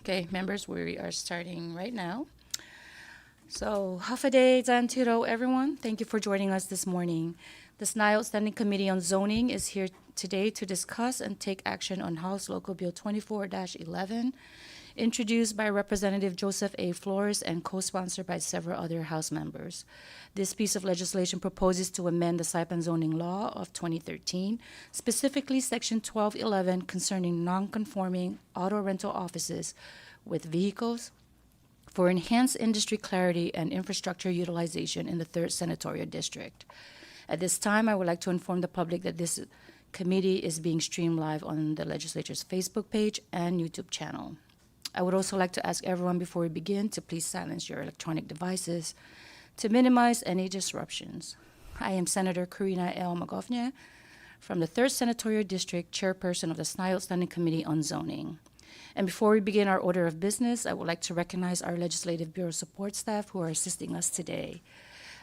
Okay, members, we are starting right now. So, Hafaday Zantiro, everyone. Thank you for joining us this morning. The SNILD Standing Committee on Zoning is here today to discuss and take action on House Local Bill 24-11, introduced by Representative Joseph A. Flores and co-sponsored by several other House members. This piece of legislation proposes to amend the Saipan zoning law of 2013, specifically Section 1211 concerning non-conforming auto rental offices with vehicles for enhanced industry clarity and infrastructure utilization in the 3rd Senatorial District. At this time, I would like to inform the public that this committee is being streamed live on the legislature's Facebook page and YouTube channel. I would also like to ask everyone before we begin to please silence your electronic devices to minimize any disruptions. I am Senator Karina L. Magofnia from the 3rd Senatorial District, chairperson of the SNILD Standing Committee on Zoning. And before we begin our order of business, I would like to recognize our Legislative Bureau support staff who are assisting us today.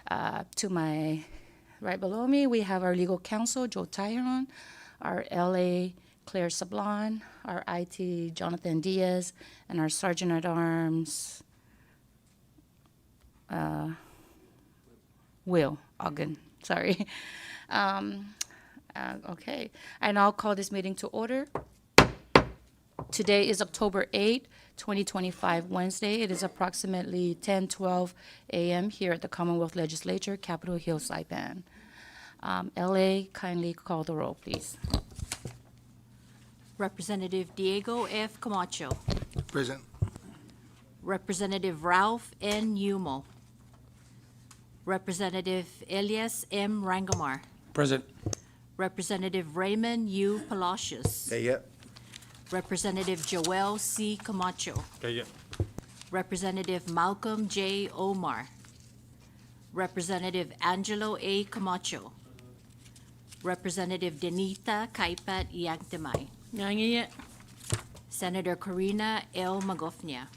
To my right below me, we have our legal counsel, Joe Tyron, our LA, Claire Sablon, our IT, Jonathan Diaz, and our Sergeant at Arms, Will Ogden. Sorry. Okay. I now call this meeting to order. Today is October 8, 2025, Wednesday. It is approximately 10:12 a.m. here at the Commonwealth Legislature, Capitol Hill, Saipan. LA, kindly call the roll, please. Representative Diego F. Camacho. Present. Representative Ralph N. Yumo. Representative Elias M. Rangamar. Present. Representative Raymond U. Palacios. Yeah. Representative Joel C. Camacho. Yeah. Representative Malcolm J. Omar. Representative Angelo A. Camacho. Representative Denita Kaipat Iangtemay. Senator Karina L. Magofnia.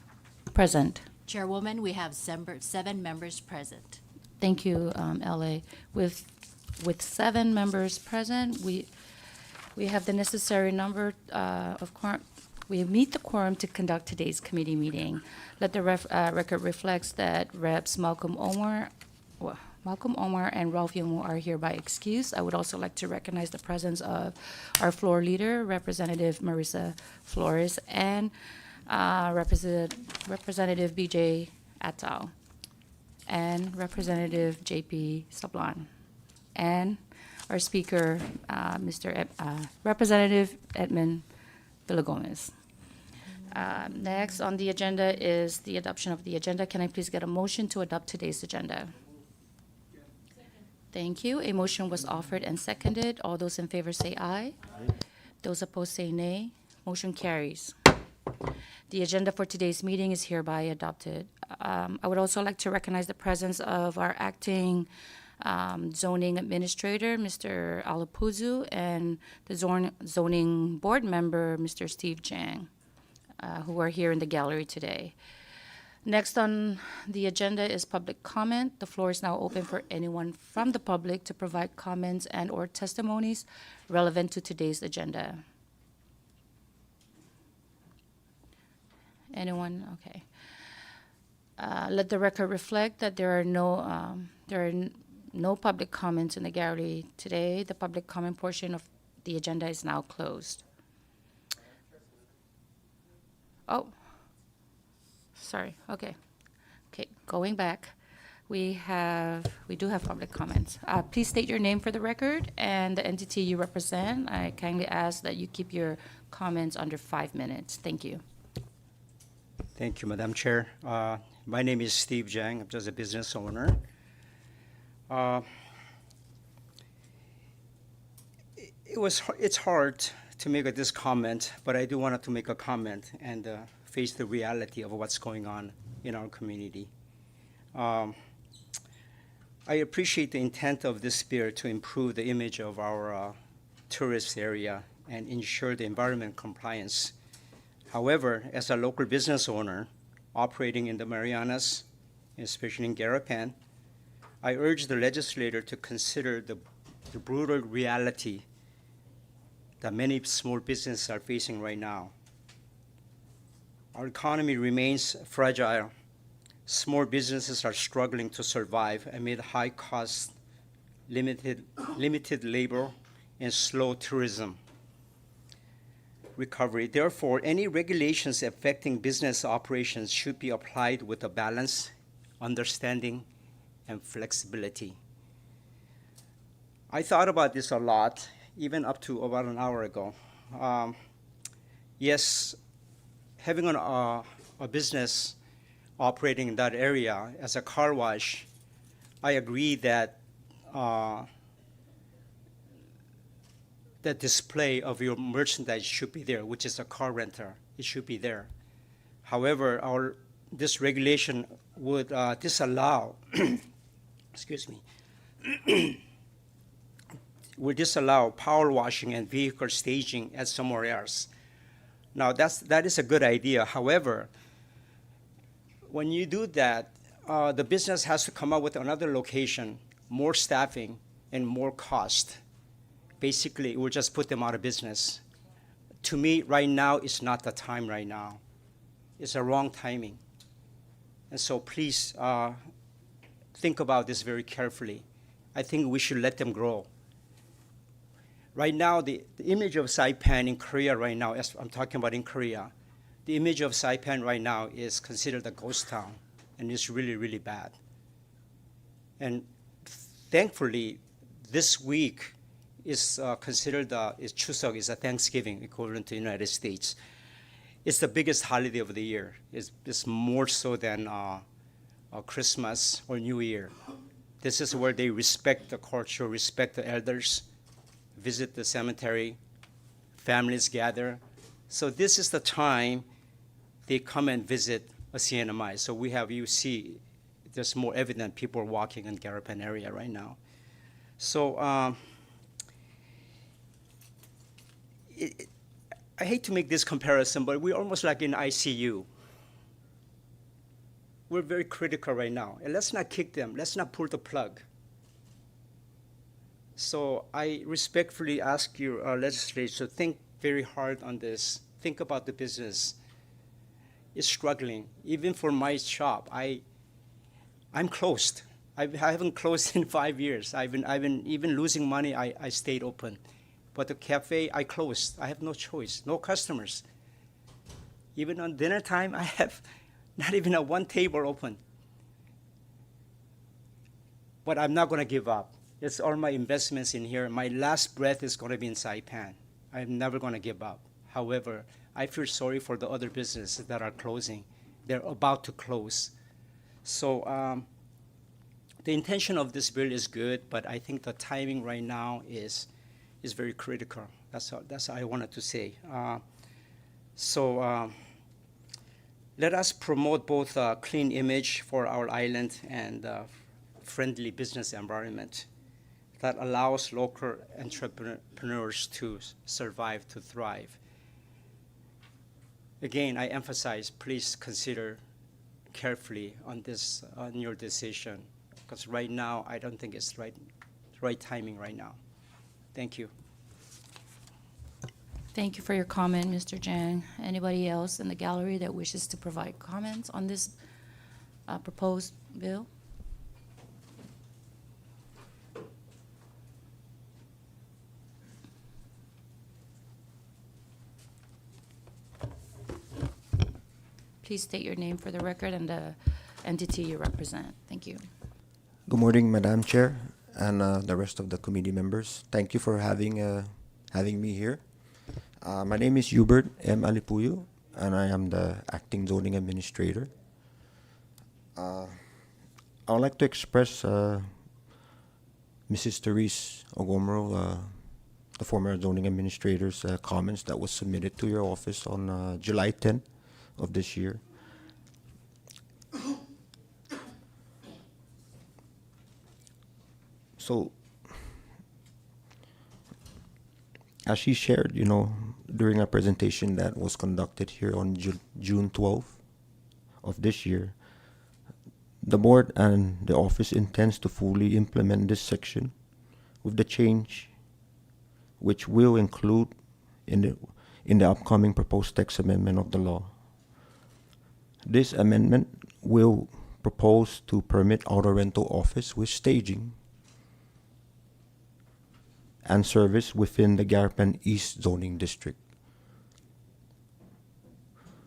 Present. Chairwoman, we have 7 members present. Thank you, LA. With 7 members present, we have the necessary number of quorum. We meet the quorum to conduct today's committee meeting. Let the record reflects that Reps Malcolm Omar and Ralph Young are hereby excused. I would also like to recognize the presence of our floor leader, Representative Marissa Flores, and Representative BJ Attal, and Representative JP Sablan, and our speaker, Representative Edmund Villagomez. Next on the agenda is the adoption of the agenda. Can I please get a motion to adopt today's agenda? Thank you. A motion was offered and seconded. All those in favor say aye. Those opposed say nay. Motion carries. The agenda for today's meeting is hereby adopted. I would also like to recognize the presence of our acting zoning administrator, Mr. Alapuzu, and the zoning board member, Mr. Steve Jang, who are here in the gallery today. Next on the agenda is public comment. The floor is now open for anyone from the public to provide comments and or testimonies relevant to today's agenda. Anyone? Okay. Let the record reflect that there are no public comments in the gallery today. The public comment portion of the agenda is now closed. Oh, sorry. Okay. Okay, going back. We do have public comments. Please state your name for the record and the entity you represent. I kindly ask that you keep your comments under 5 minutes. Thank you. Thank you, Madam Chair. My name is Steve Jang. I'm just a business owner. It's hard to make this comment, but I do want to make a comment and face the reality of what's going on in our community. I appreciate the intent of this bill to improve the image of our tourist area and ensure the environment compliance. However, as a local business owner operating in the Marianas, especially in Garapan, I urge the legislator to consider the brutal reality that many small businesses are facing right now. Our economy remains fragile. Small businesses are struggling to survive amid high costs, limited labor, and slow tourism recovery. Therefore, any regulations affecting business operations should be applied with a balance, understanding, and flexibility. I thought about this a lot, even up to about an hour ago. Yes, having a business operating in that area as a car wash, I agree that the display of your merchandise should be there, which is a car renter. It should be there. However, this regulation would disallow, excuse me, would disallow power washing and vehicle staging at somewhere else. Now, that is a good idea. However, when you do that, the business has to come up with another location, more staffing, and more cost. Basically, it will just put them out of business. To me, right now is not the time right now. It's a wrong timing. And so please think about this very carefully. I think we should let them grow. Right now, the image of Saipan in Korea right now, as I'm talking about in Korea, the image of Saipan right now is considered a ghost town, and it's really, really bad. And thankfully, this week is considered is Chuseok, is a Thanksgiving equivalent to the United States. It's the biggest holiday of the year. It's more so than Christmas or New Year. This is where they respect the culture, respect the elders, visit the cemetery, families gather. So this is the time they come and visit a CNMI. So you see, there's more evident people are walking in Garapan area right now. So I hate to make this comparison, but we're almost like in ICU. We're very critical right now. And let's not kick them. Let's not pull the plug. So I respectfully ask your legislature to think very hard on this. Think about the business. It's struggling. Even for my shop, I'm closed. I haven't closed in 5 years. I've been even losing money. I stayed open, but the cafe I closed. I have no choice. No customers. Even on dinner time, I have not even one table open. But I'm not going to give up. It's all my investments in here. My last breath is going to be in Saipan. I'm never going to give up. However, I feel sorry for the other businesses that are closing. They're about to close. So the intention of this bill is good, but I think the timing right now is very critical. That's what I wanted to say. Let us promote both a clean image for our island and friendly business environment that allows local entrepreneurs to survive, to thrive. Again, I emphasize, please consider carefully on this, on your decision, because right now, I don't think it's right timing right now. Thank you. Thank you for your comment, Mr. Jang. Anybody else in the gallery that wishes to provide comments on this proposed bill? Please state your name for the record and the entity you represent. Thank you. Good morning, Madam Chair, and the rest of the committee members. Thank you for having me here. My name is Hubert M. Alipuyo, and I am the acting zoning administrator. I would like to express Mrs. Therese Ogomro, the former zoning administrator's comments that was submitted to your office on July 10th of this year. So, as she shared, during a presentation that was conducted here on June 12th of this year, the board and the office intends to fully implement this section with the change which will include in the upcoming proposed text amendment of the law. This amendment will propose to permit auto rental office with staging and service within the Garapan East zoning district.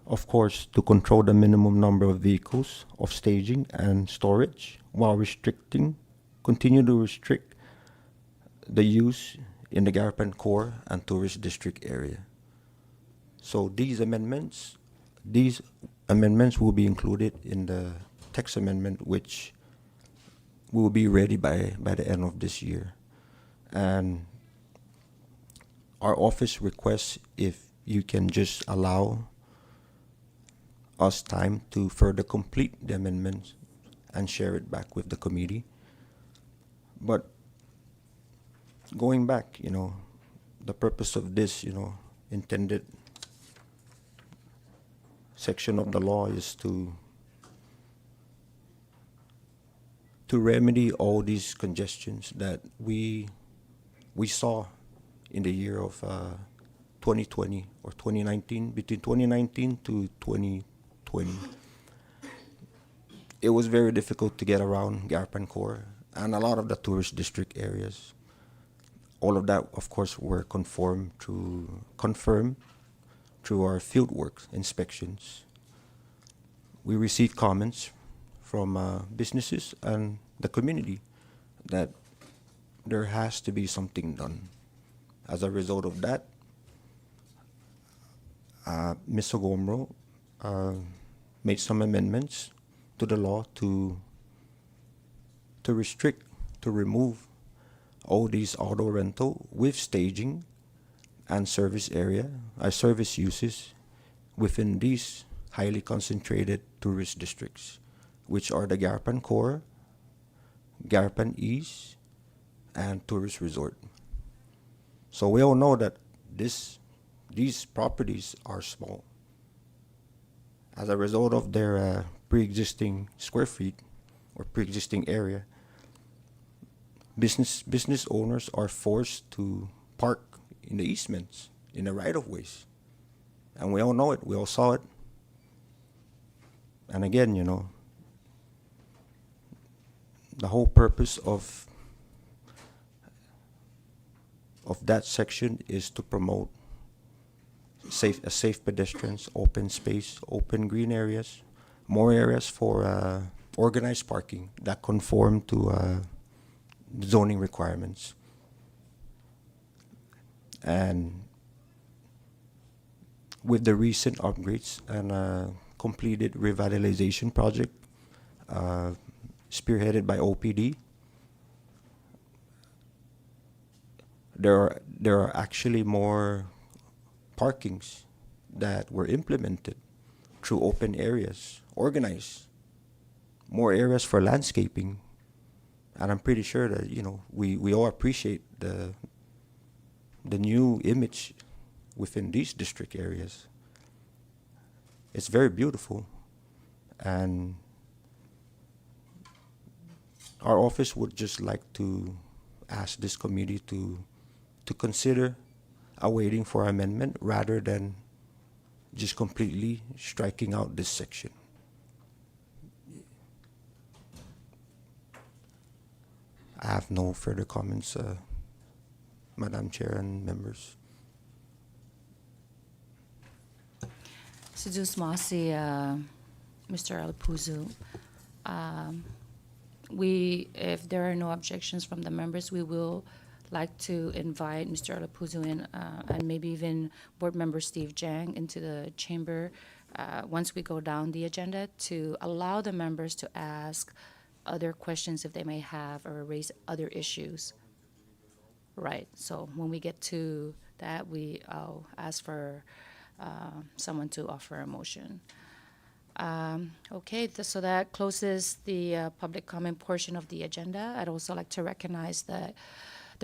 Of course, to control the minimum number of vehicles of staging and storage while continue to restrict the use in the Garapan core and tourist district area. So these amendments will be included in the text amendment, which will be ready by the end of this year. And our office requests if you can just allow us time to further complete the amendments and share it back with the committee. But going back, the purpose of this, intended section of the law is to remedy all these congestions that we saw in the year of 2020 or 2019, between 2019 to 2020. It was very difficult to get around Garapan Core and a lot of the tourist district areas. All of that, of course, were confirmed through our fieldwork inspections. We received comments from businesses and the community that there has to be something done. As a result of that, Ms. Ogomro made some amendments to the law to remove all these auto rental with staging and service uses within these highly concentrated tourist districts, which are the Garapan Core, Garapan East, and Tourist Resort. So we all know that these properties are small. As a result of their pre-existing square feet or pre-existing area, business owners are forced to park in the easements, in the right-of-ways. And we all know it. We all saw it. And again, the whole purpose of that section is to promote safe pedestrians, open space, open green areas, more areas for organized parking that conform to zoning requirements. And with the recent upgrades and completed revitalization project spearheaded by OPD, there are actually more parkings that were implemented through open areas, organized, more areas for landscaping. And I'm pretty sure that, we all appreciate the new image within these district areas. It's very beautiful. And our office would just like to ask this committee to consider awaiting for amendment rather than just completely striking out this section. I have no further comments, Madam Chair and members. Sedus Masi, Mr. Alapuzu. If there are no objections from the members, we will like to invite Mr. Alapuzu in, and maybe even Board Member Steve Jang into the chamber once we go down the agenda to allow the members to ask other questions if they may have or raise other issues. Right, so when we get to that, I'll ask for someone to offer a motion. Okay, so that closes the public comment portion of the agenda. I'd also like to recognize the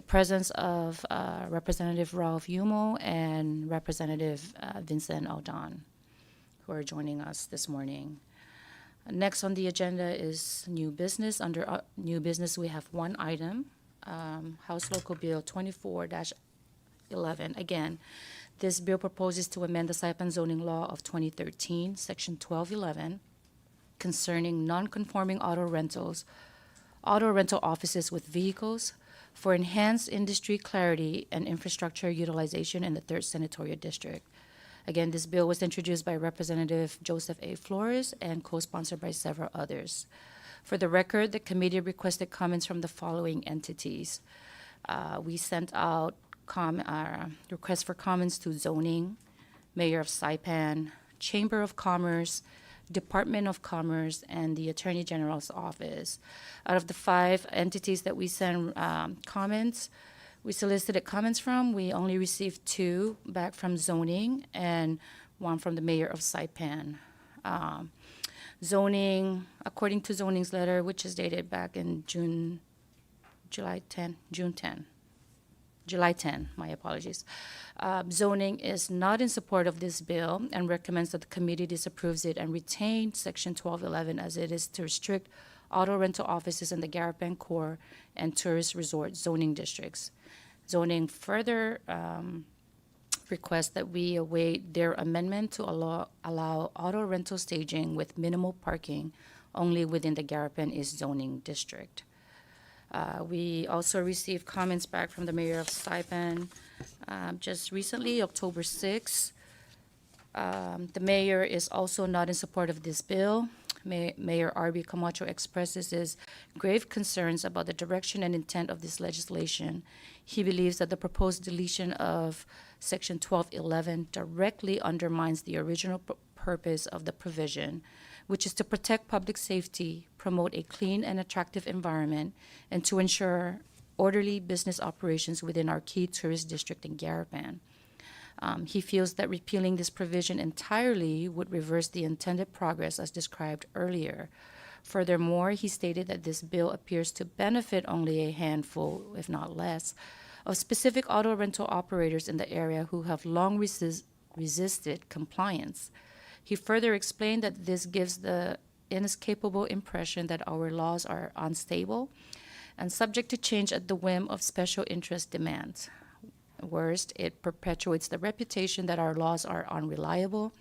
presence of Representative Ralph Yumo and Representative Vincent Aldon, who are joining us this morning. Next on the agenda is new business. Under new business, we have one item, House Local Bill 24-11. Again, This bill proposes to amend the Saipan zoning law of 2013, Section 1211, concerning non-conforming auto rental offices with vehicles for enhanced industry clarity and infrastructure utilization in the 3rd Senatorial District. Again, this bill was introduced by Representative Joseph A. Flores and co-sponsored by several others. For the record, the committee requested comments from the following entities. We sent out requests for comments to zoning, Mayor of Saipan, Chamber of Commerce, Department of Commerce, and the Attorney General's office. Out of the 5 entities that we sent we solicited comments from, we only received 2 back from zoning and 1 from the Mayor of Saipan. Zoning, according to zoning's letter, which is dated back in July 10, my apologies. Zoning is not in support of this bill and recommends that the committee disapproves it and retain Section 1211 as it is to restrict auto rental offices in the Garapan Core and tourist resort zoning districts. Zoning further requests that we await their amendment to allow auto rental staging with minimal parking only within the Garapan East zoning district. We also received comments back from the Mayor of Saipan just recently, October 6. The mayor is also not in support of this bill. Mayor R.B. Camacho expresses his grave concerns about the direction and intent of this legislation. He believes that the proposed deletion of Section 1211 directly undermines the original purpose of the provision, which is to protect public safety, promote a clean and attractive environment, and to ensure orderly business operations within our key tourist district in Garapan. He feels that repealing this provision entirely would reverse the intended progress as described earlier. Furthermore, he stated that this bill appears to benefit only a handful, if not less, of specific auto rental operators in the area who have long resisted compliance. He further explained that this gives the inescapable impression that our laws are unstable and subject to change at the whim of special interest demands. Worst, it perpetuates the reputation that our laws are unreliable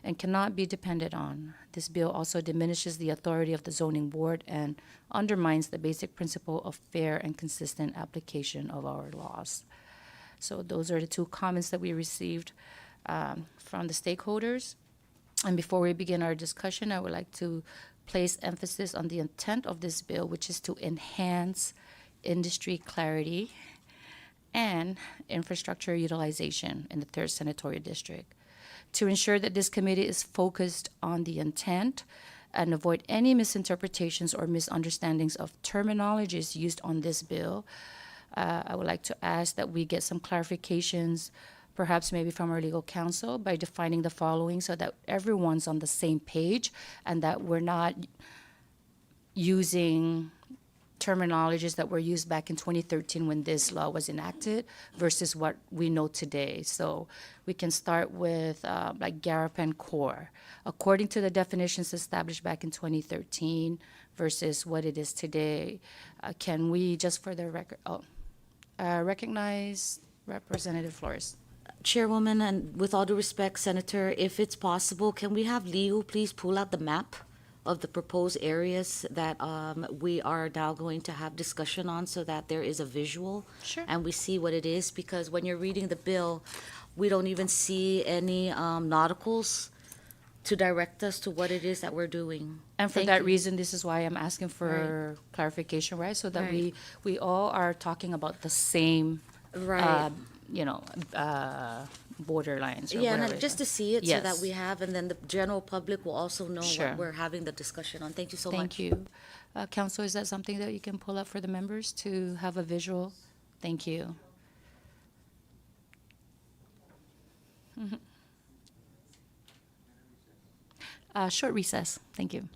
and cannot be depended on. This bill also diminishes the authority of the zoning board and undermines the basic principle of fair and consistent application of our laws. So those are the 2 comments that we received from the stakeholders. And before we begin our discussion, I would like to place emphasis on the intent of this bill, which is to enhance industry clarity and infrastructure utilization in the 3rd Senatorial District. To ensure that this committee is focused on the intent and avoid any misinterpretations or misunderstandings of terminologies used on this bill, I would like to ask that we get some clarifications, perhaps maybe from our legal counsel, by defining the following so that everyone's on the same page and that we're not using terminologies that were used back in 2013 when this law was enacted versus what we know today. So we can start with like Garapan Core. According to the definitions established back in 2013 versus what it is today, can we, just for the record, recognize Representative Flores? Chairwoman, and with all due respect, Senator, if it's possible, can we have legal please pull out the map of the proposed areas that we are now going to have discussion on so that there is a visual? Sure. And we see what it is, because when you're reading the bill, we don't even see any nauticals to direct us to what it is that we're doing. And for Thank that you. reason, this is why I'm asking for clarification, right? So that Right. we all are talking about the same, Right. borderlines or Yeah, whatever. and just to see it so that Yes. we have, and then the general public will also know Sure. what we're having the discussion on. Thank you so much. Thank you. Council, is that something that you can pull up for the members to have a visual? Thank you. Mhm. Short recess. Thank you.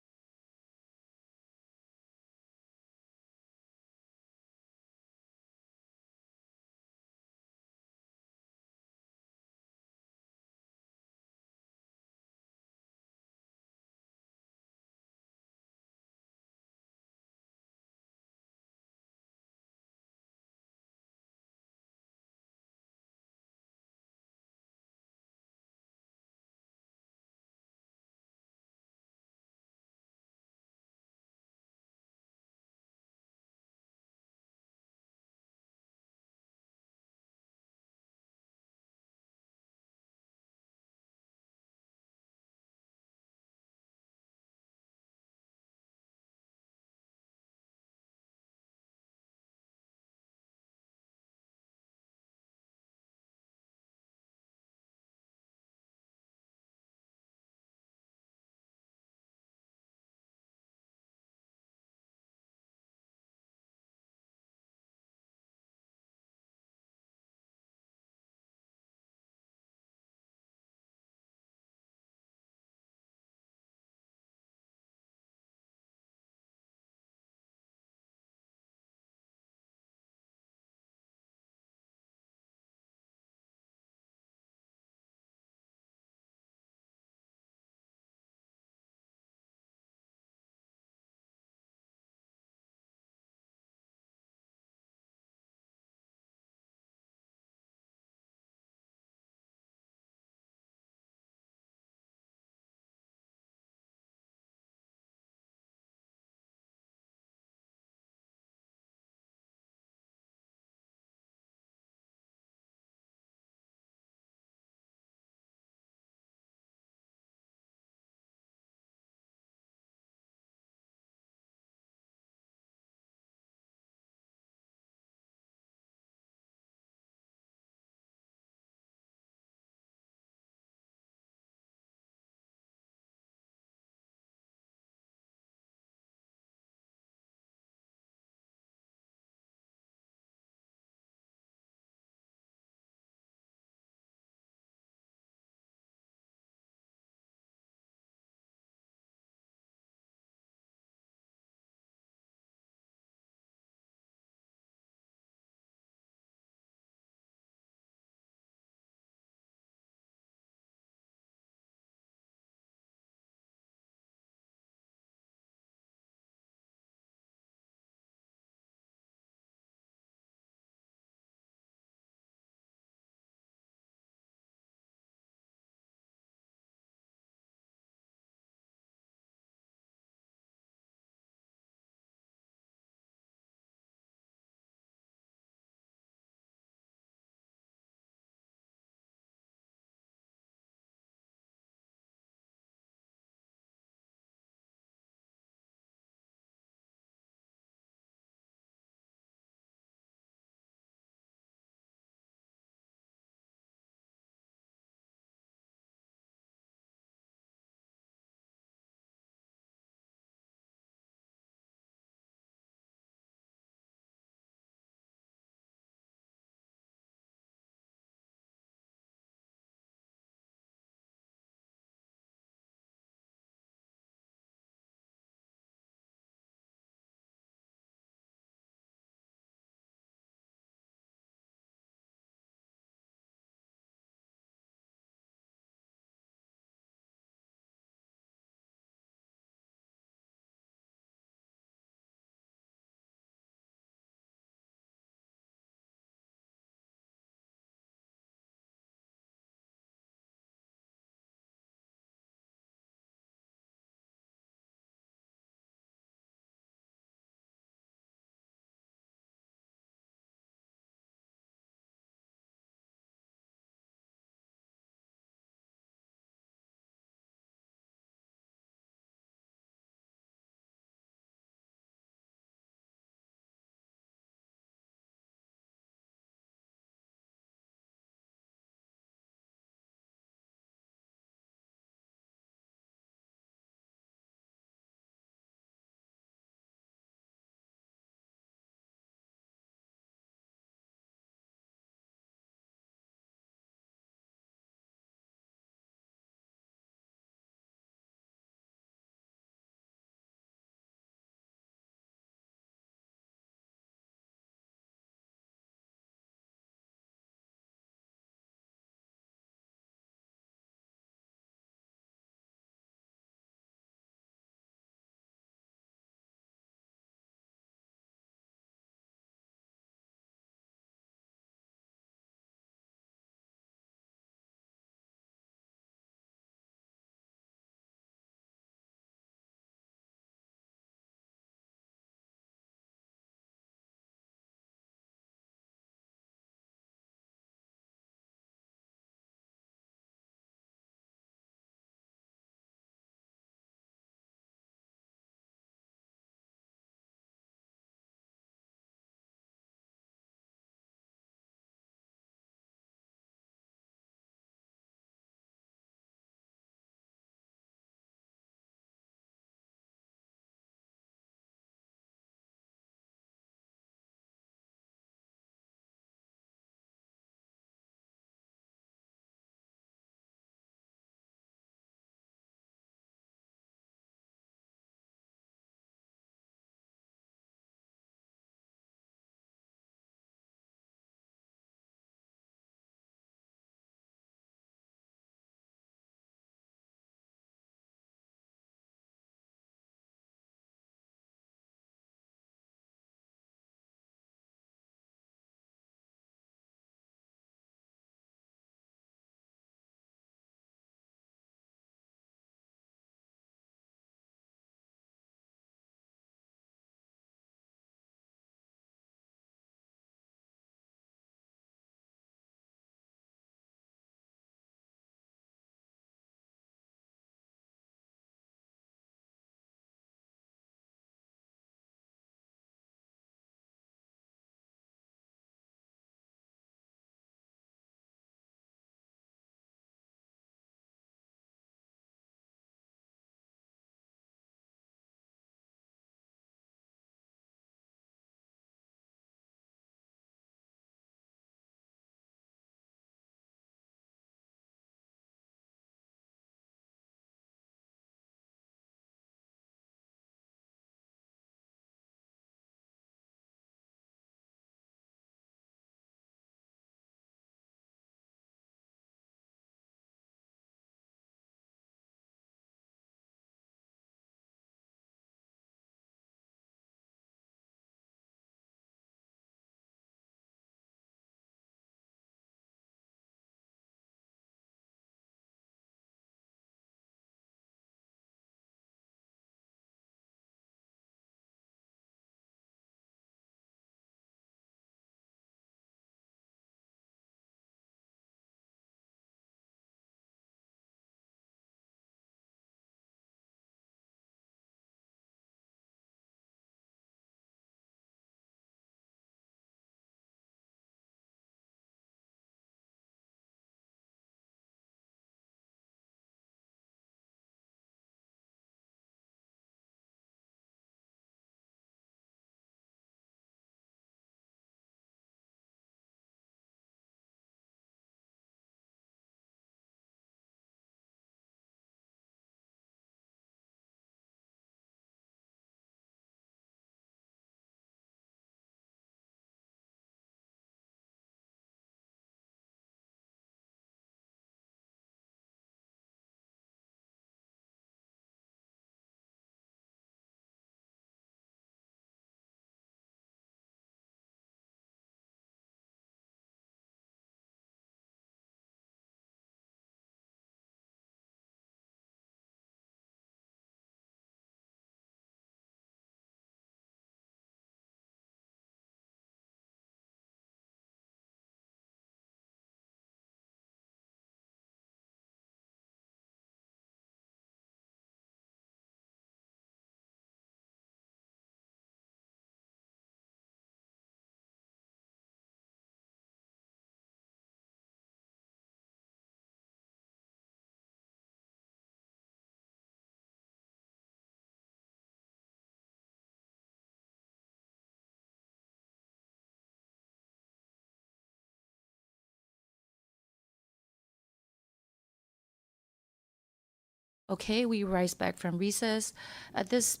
Okay, we rise back from recess. At this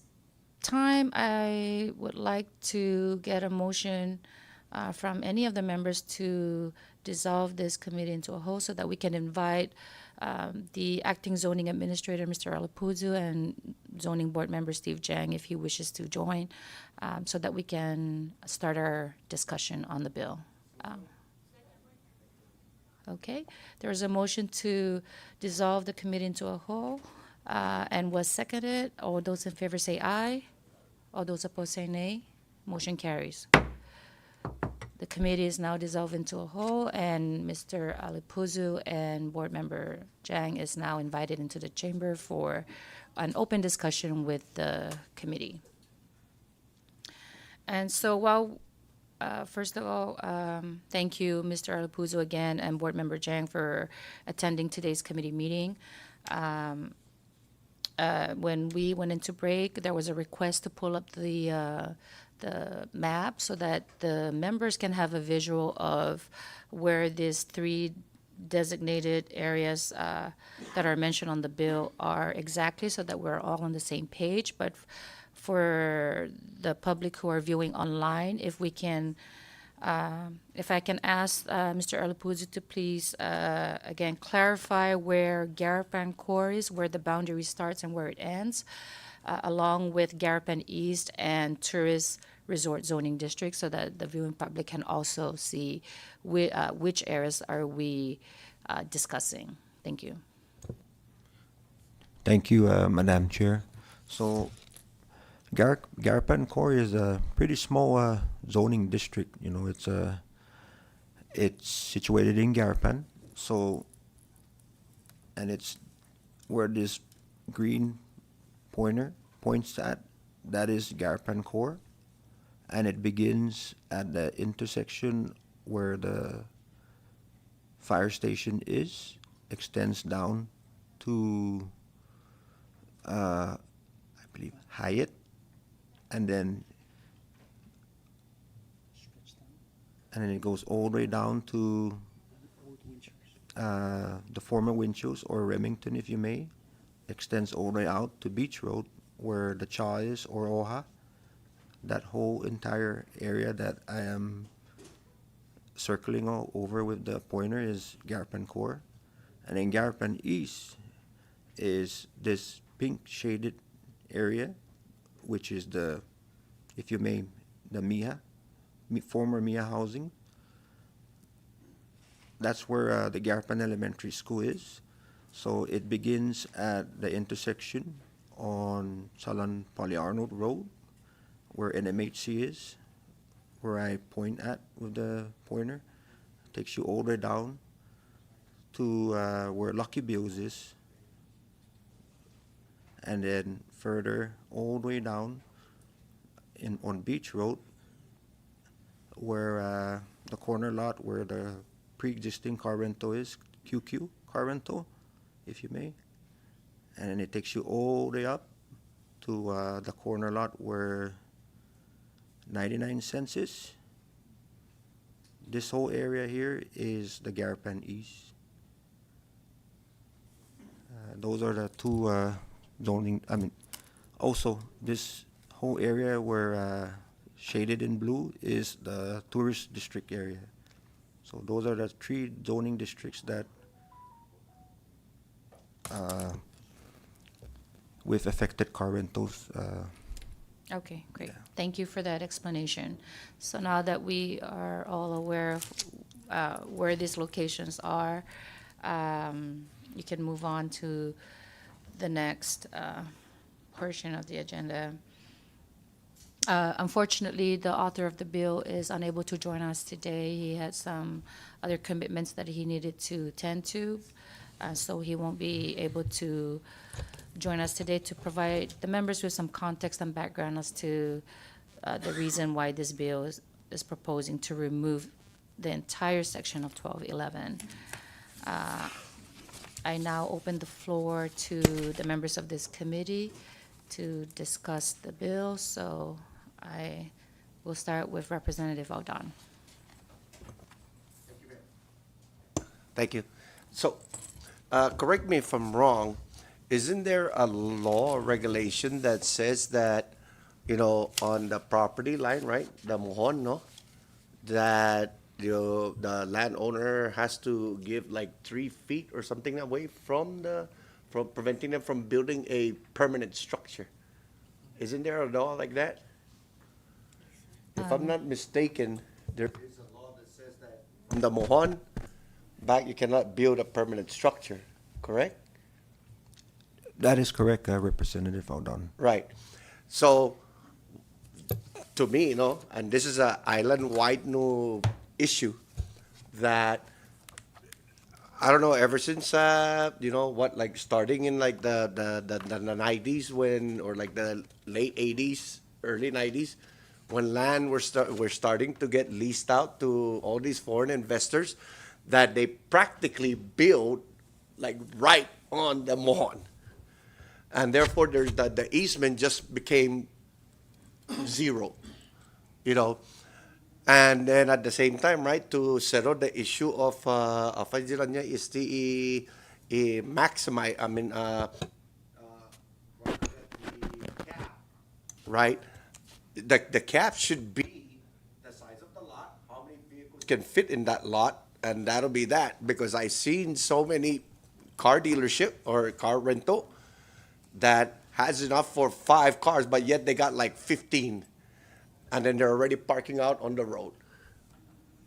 time, I would like to get a motion from any of the members to dissolve this committee into a whole so that we can invite the acting zoning administrator, Mr. Alapuzu, and zoning board member Steve Jang, if he wishes to join, so that we can start our discussion on the bill. Okay, there is a motion to dissolve the committee into a whole, and was seconded. All those in favor say aye. All those opposed say nay. Motion carries. The committee is now dissolved into a whole, and Mr. Alipuzu and Board Member Jang is now invited into the chamber for an open discussion with the committee. And so while, first of all, thank you, Mr. Alipuzu, again, and Board Member Jang for attending today's committee meeting. When we went into break, there was a request to pull up the map so that the members can have a visual of where these three designated areas that are mentioned on the bill are exactly, so that we're all on the same page. But for the public who are viewing online, if we can, if I can ask Mr. Alapuzu to please, again, clarify where Garapan Core is, where the boundary starts and where it ends, along with Garapan East and Tourist Resort Zoning District, so that the viewing public can also see which areas are we discussing. Thank you. Thank you, Madam Chair. So, Garapan Core is a pretty small zoning district. You know, it's situated in Garapan. So, and it's where this green pointer points at. That is Garapan Core, and it begins at the intersection where the fire station is, extends down to, I believe, Hyatt, and then it goes all the way down to the former Winchell's, or Remington, if you may, extends all the way out to Beach Road, where the Cha is, or Oha. That whole entire area that I am circling all over with the pointer is Garapan Core. And then Garapan East is this pink shaded area, which is the, if you may, the former MIA housing. That's where the Garapan Elementary School is. So it begins at the intersection on Salan Poly-Arnold Road, where NMHC is, where I point at with the pointer. Takes you all the way down to where Lucky Bill's is, and then further all the way down on Beach Road, where the corner lot where the pre-existing car rental is, QQ car rental, if you may. And then it takes you all the way up to the corner lot where 99 cents is. This whole area here is the Garapan East. Those are the two zoning, also this whole area where shaded in blue is the tourist district area. So those are the three zoning districts that with affected car rentals. Okay, great. Thank you for that explanation. So now that we are all aware of where these locations are, you can move on to the next portion of the agenda. Unfortunately, the author of the bill is unable to join us today. He had some other commitments that he needed to tend to, so he won't be able to join us today to provide the members with some context and background as to the reason why this bill is proposing to remove the entire section of 1211. I now open the floor to the members of this committee to discuss the bill. So I will start with Representative Aldon. Thank you. So, correct me if I'm wrong, isn't there a law or regulation that says that, on the property line, right, the mohon, no, that the landowner has to give like 3 feet or something away from preventing them from building a permanent structure? Isn't there a law like that? If I'm not mistaken, there is a law that says that from the mohon back, you cannot build a permanent structure, correct? That is correct, Representative Aldon. Right. So, to me, and this is a island-wide new issue that I don't know. Ever since like starting in like the 90s or like the late 80s, early 90s, when land we're starting to get leased out to all these foreign investors, that they practically build like right on the mohon. And therefore, there's the easement just became zero, And then at the same time, right, to settle the issue of is the maximize, the cap, right? The cap should be the size of the lot, how many vehicles can fit in that lot, and that'll be that. Because I've seen so many car dealership or car rental that has enough for 5 cars, but yet they got like 15, and then they're already parking out on the road.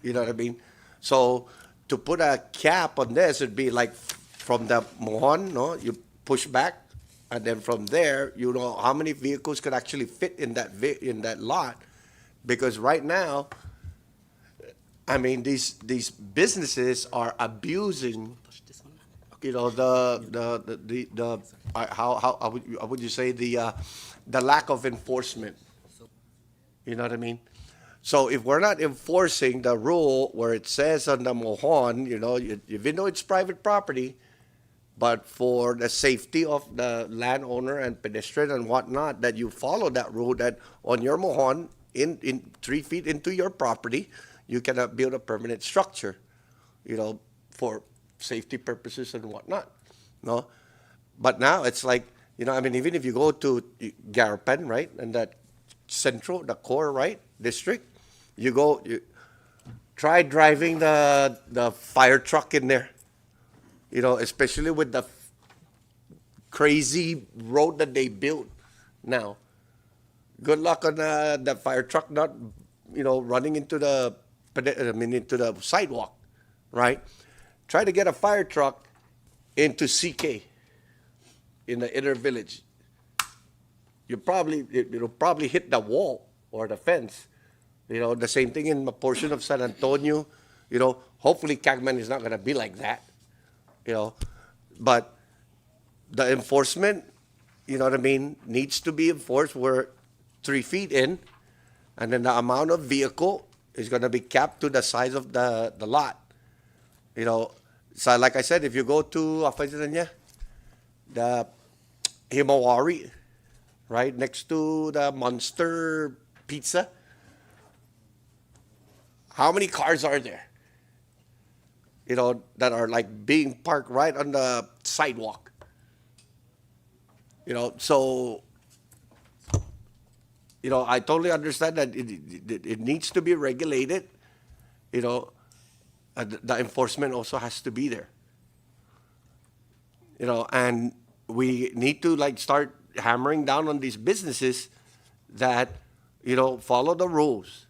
You know what I mean? So to put a cap on this, it'd be like from the mohon, no, you push back, and then from there, how many vehicles could actually fit in that lot. Because right now, I mean, these businesses are abusing, how would you say, the lack of enforcement. You know what I mean? So if we're not enforcing the rule where it says on the mohon, even though it's private property, but for the safety of the landowner and pedestrian and whatnot, that you follow that rule, that on your mohon, in 3 feet into your property, you cannot build a permanent structure, for safety purposes and whatnot. No, but now it's like, even if you go to Garapan, right, and that the core, right, district, you try driving the fire truck in there, especially with the crazy road that they built now. Good luck on the fire truck not, running into into the sidewalk, right? Try to get a fire truck into CK in the inner village. It'll probably hit the wall or the fence. The same thing in a portion of San Antonio. Hopefully Cagman is not going to be like that. But the enforcement, needs to be enforced. We're 3 feet in, and then the amount of vehicle is going to be capped to the size of the lot. So like I said, if you go to the Himawari, right next to the Monster Pizza, how many cars are there? That are like being parked right on the sidewalk. So I totally understand that it needs to be regulated. The enforcement also has to be there. And we need to start hammering down on these businesses that, follow the rules.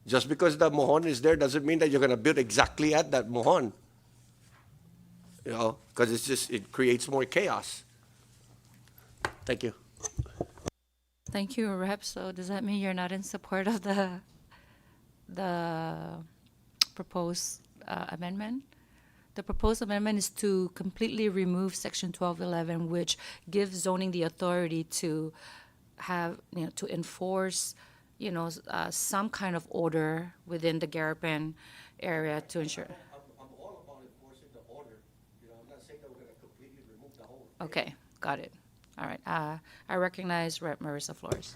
Just because the mohon is there doesn't mean that you're going to build exactly at that mohon. Because it creates more chaos. Thank you. Thank you, Rep. So does that mean you're not in support of the proposed amendment? The proposed amendment is to completely remove Section 1211, which gives zoning the authority to have, to enforce, some kind of order within the Garapan area to ensure. I'm all about enforcing the order. I'm not saying that we're going to completely remove the whole. Okay, got it. All right. I recognize Rep. Marissa Flores.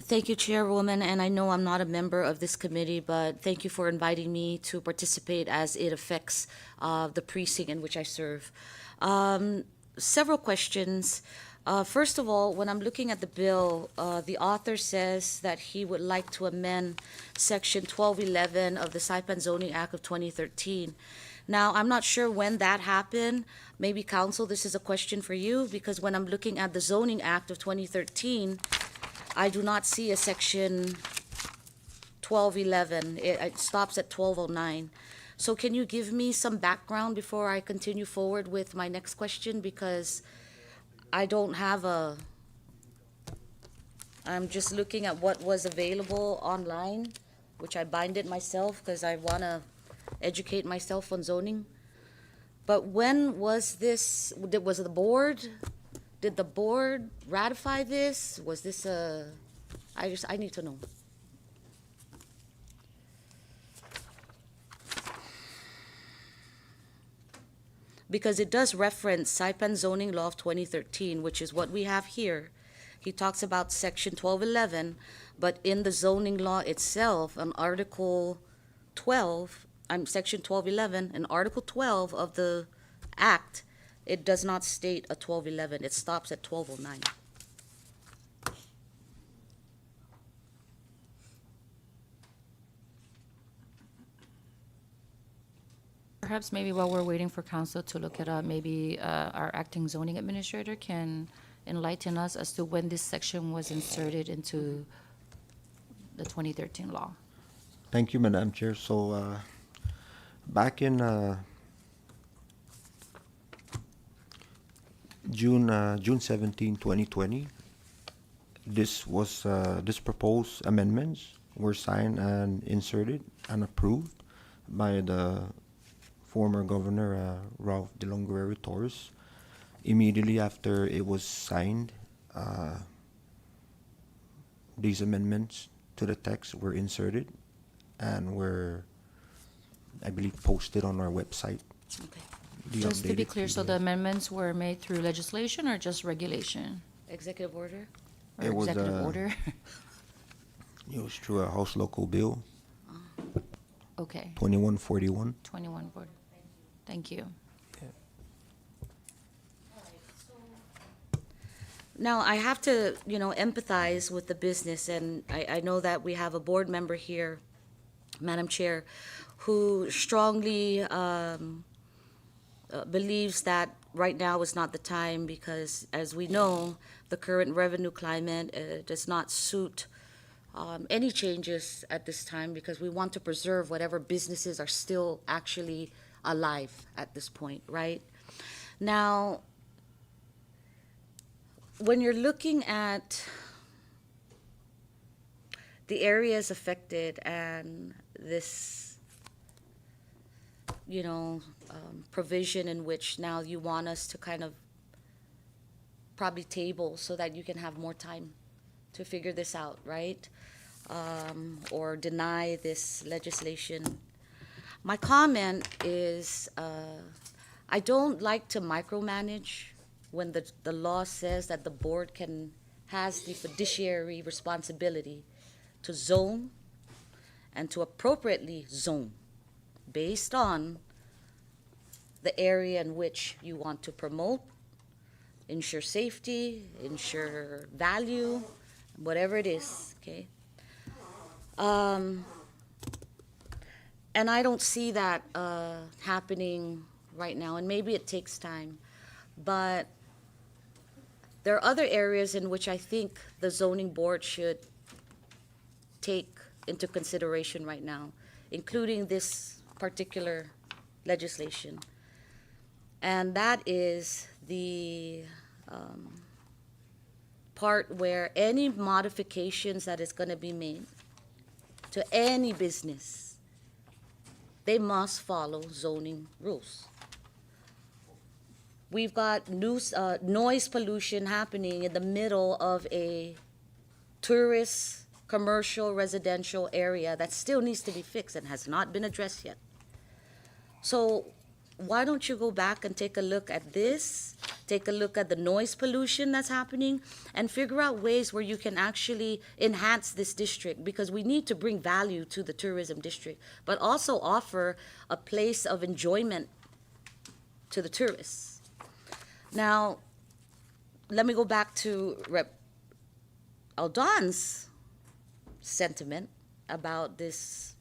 Thank you, Chairwoman, and I know I'm not a member of this committee, but thank you for inviting me to participate as it affects the precinct in which I serve. several questions. First of all, when I'm looking at the bill, the author says that he would like to amend Section 1211 of the Saipan Zoning Act of 2013. Now, I'm not sure when that happened. Maybe council, this is a question for you, because when I'm looking at the Zoning Act of 2013, I do not see a Section 1211. It stops at 1209. So can you give me some background before I continue forward with my next question? Because I don't have I'm just looking at what was available online, which I binded myself because I want to educate myself on zoning. But when was this, was it the board? Did the board ratify this? Was this I need to know. Because it does reference Saipan Zoning Law of 2013, which is what we have here. He talks about Section 1211, but in the zoning law itself, on Article 12, Section 1211, and Article 12 of the Act, it does not state a 1211. It stops at 1209. Perhaps maybe while we're waiting for council to look it up, maybe our acting zoning administrator can enlighten us as to when this section was inserted into the 2013 law. Thank you, Madam Chair. So, back in June 17, 2020, this proposed amendments were signed and inserted and approved by the former Governor Ralph De Longueira Torres. Immediately after it was signed, these amendments to the text were inserted and were, I believe, posted on our website. Okay. The Just to be updated clear, so PDF. the amendments were made through legislation or just regulation? Executive order? Or It was, executive order? It was through a House Local Bill Okay, 2141. 21 board. Thank you. Now, I have to, empathize with the business, and I know that we have a board member here, Madam Chair, who strongly believes that right now is not the time because, as we know, the current revenue climate does not suit any changes at this time because we want to preserve whatever businesses are still actually alive at this point, right? Now, when you're looking at the areas affected and this, provision in which now you want us to kind of probably table so that you can have more time to figure this out, right? Or deny this legislation. My comment is I don't like to micromanage when the law says that the board has the fiduciary responsibility to zone and to appropriately zone based on the area in which you want to promote, ensure safety, ensure value, whatever it is, okay? And I don't see that happening right now, and maybe it takes time, but there are other areas in which I think the zoning board should take into consideration right now, including this particular legislation. And that is the part where any modifications that is going to be made to any business, they must follow zoning rules. We've got noise pollution happening in the middle of a tourist, commercial, residential area that still needs to be fixed and has not been addressed yet. So why don't you go back and take a look at this, take a look at the noise pollution that's happening, and figure out ways where you can actually enhance this district, because we need to bring value to the tourism district, but also offer a place of enjoyment to the tourists. Now, let me go back to Rep. Aldon's sentiment about this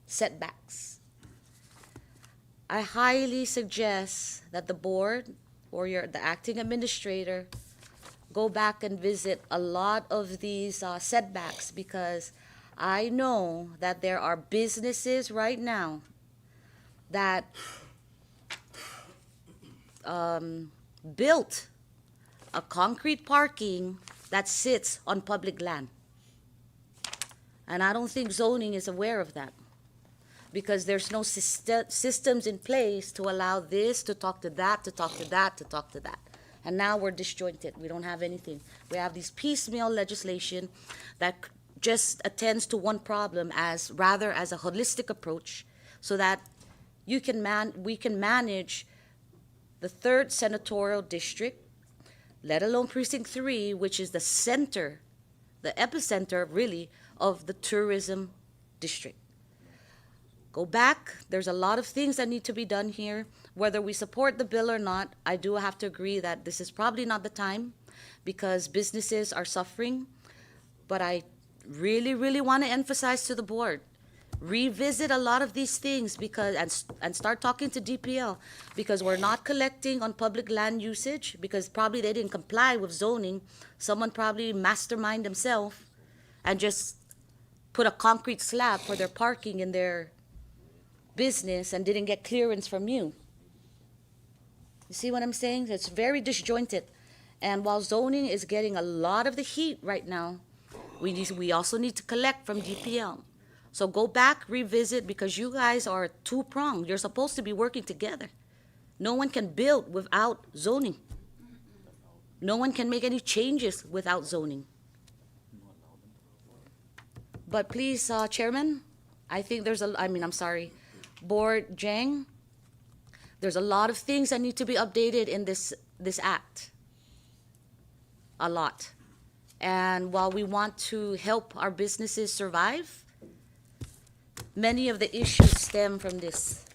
setbacks. I highly suggest that the board or the acting administrator go back and visit a lot of these setbacks, because I know that there are businesses right now that built a concrete parking that sits on public land. And I don't think zoning is aware of that, because there's no systems in place to allow this to talk to that, to talk to that, to talk to that. And now we're disjointed. We don't have anything. We have these piecemeal legislation that just attends to one problem as rather as a holistic approach, so that we can manage the 3rd senatorial district, let alone precinct 3, which is the center, the epicenter really of the tourism district. Go back. There's a lot of things that need to be done here. Whether we support the bill or not, I do have to agree that this is probably not the time, because businesses are suffering. But I really, really want to emphasize to the board, revisit a lot of these things, because and start talking to DPL, because we're not collecting on public land usage, because probably they didn't comply with zoning. Someone probably mastermind themselves and just put a concrete slab for their parking in their business and didn't get clearance from you. You see what I'm saying? It's very disjointed. And while zoning is getting a lot of the heat right now, we also need to collect from DPL. So go back, revisit, because you guys are two-pronged. You're supposed to be working together. No one can build without zoning. No one can make any changes without zoning. But please, Chairman, I think Board Jang, there's a lot of things that need to be updated in this act. A lot. And while we want to help our businesses survive, many of the issues stem from this.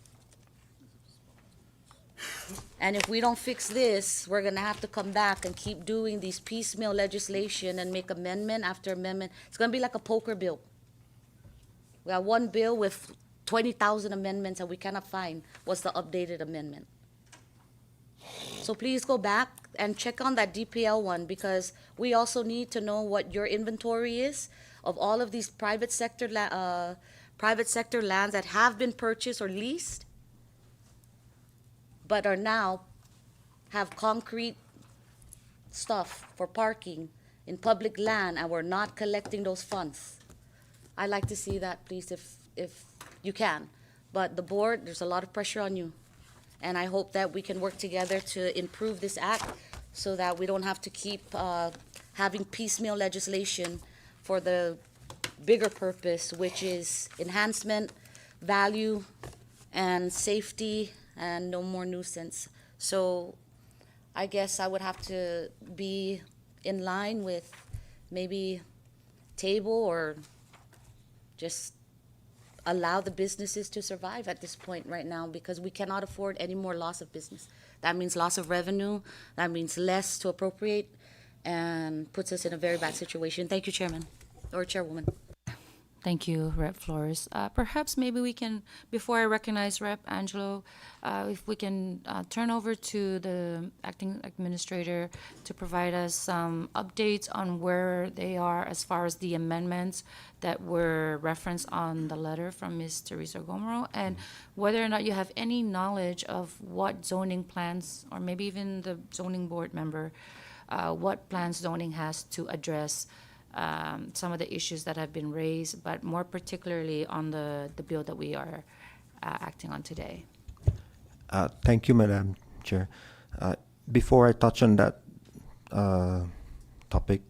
And if we don't fix this, we're going to have to come back and keep doing these piecemeal legislation and make amendment after amendment. It's going to be like a poker bill. We have one bill with 20,000 amendments, and we cannot find what's the updated amendment. So please go back and check on that DPL one, because we also need to know what your inventory is of all of these private sector lands that have been purchased or leased, but are now have concrete stuff for parking in public land, and we're not collecting those funds. I'd like to see that, please, if you can. But the board, there's a lot of pressure on you. And I hope that we can work together to improve this act so that we don't have to keep having piecemeal legislation for the bigger purpose, which is enhancement, value, and safety, and no more nuisance. So I guess I would have to be in line with maybe table or just allow the businesses to survive at this point right now, because we cannot afford any more loss of business. That means loss of revenue. That means less to appropriate, and puts us in a very bad situation. Thank you, Chairman, or Chairwoman. Thank you, Rep. Flores. Perhaps maybe we can, before I recognize Rep. Angelo, if we can turn over to the acting administrator to provide us some updates on where they are as far as the amendments that were referenced on the letter from Ms. Teresa Gomero, and whether or not you have any knowledge of what zoning plans, or maybe even the zoning board member, what plans zoning has to address some of the issues that have been raised, but more particularly on the bill that we are acting on today. Thank you, Madam Chair. Before I touch on that topic,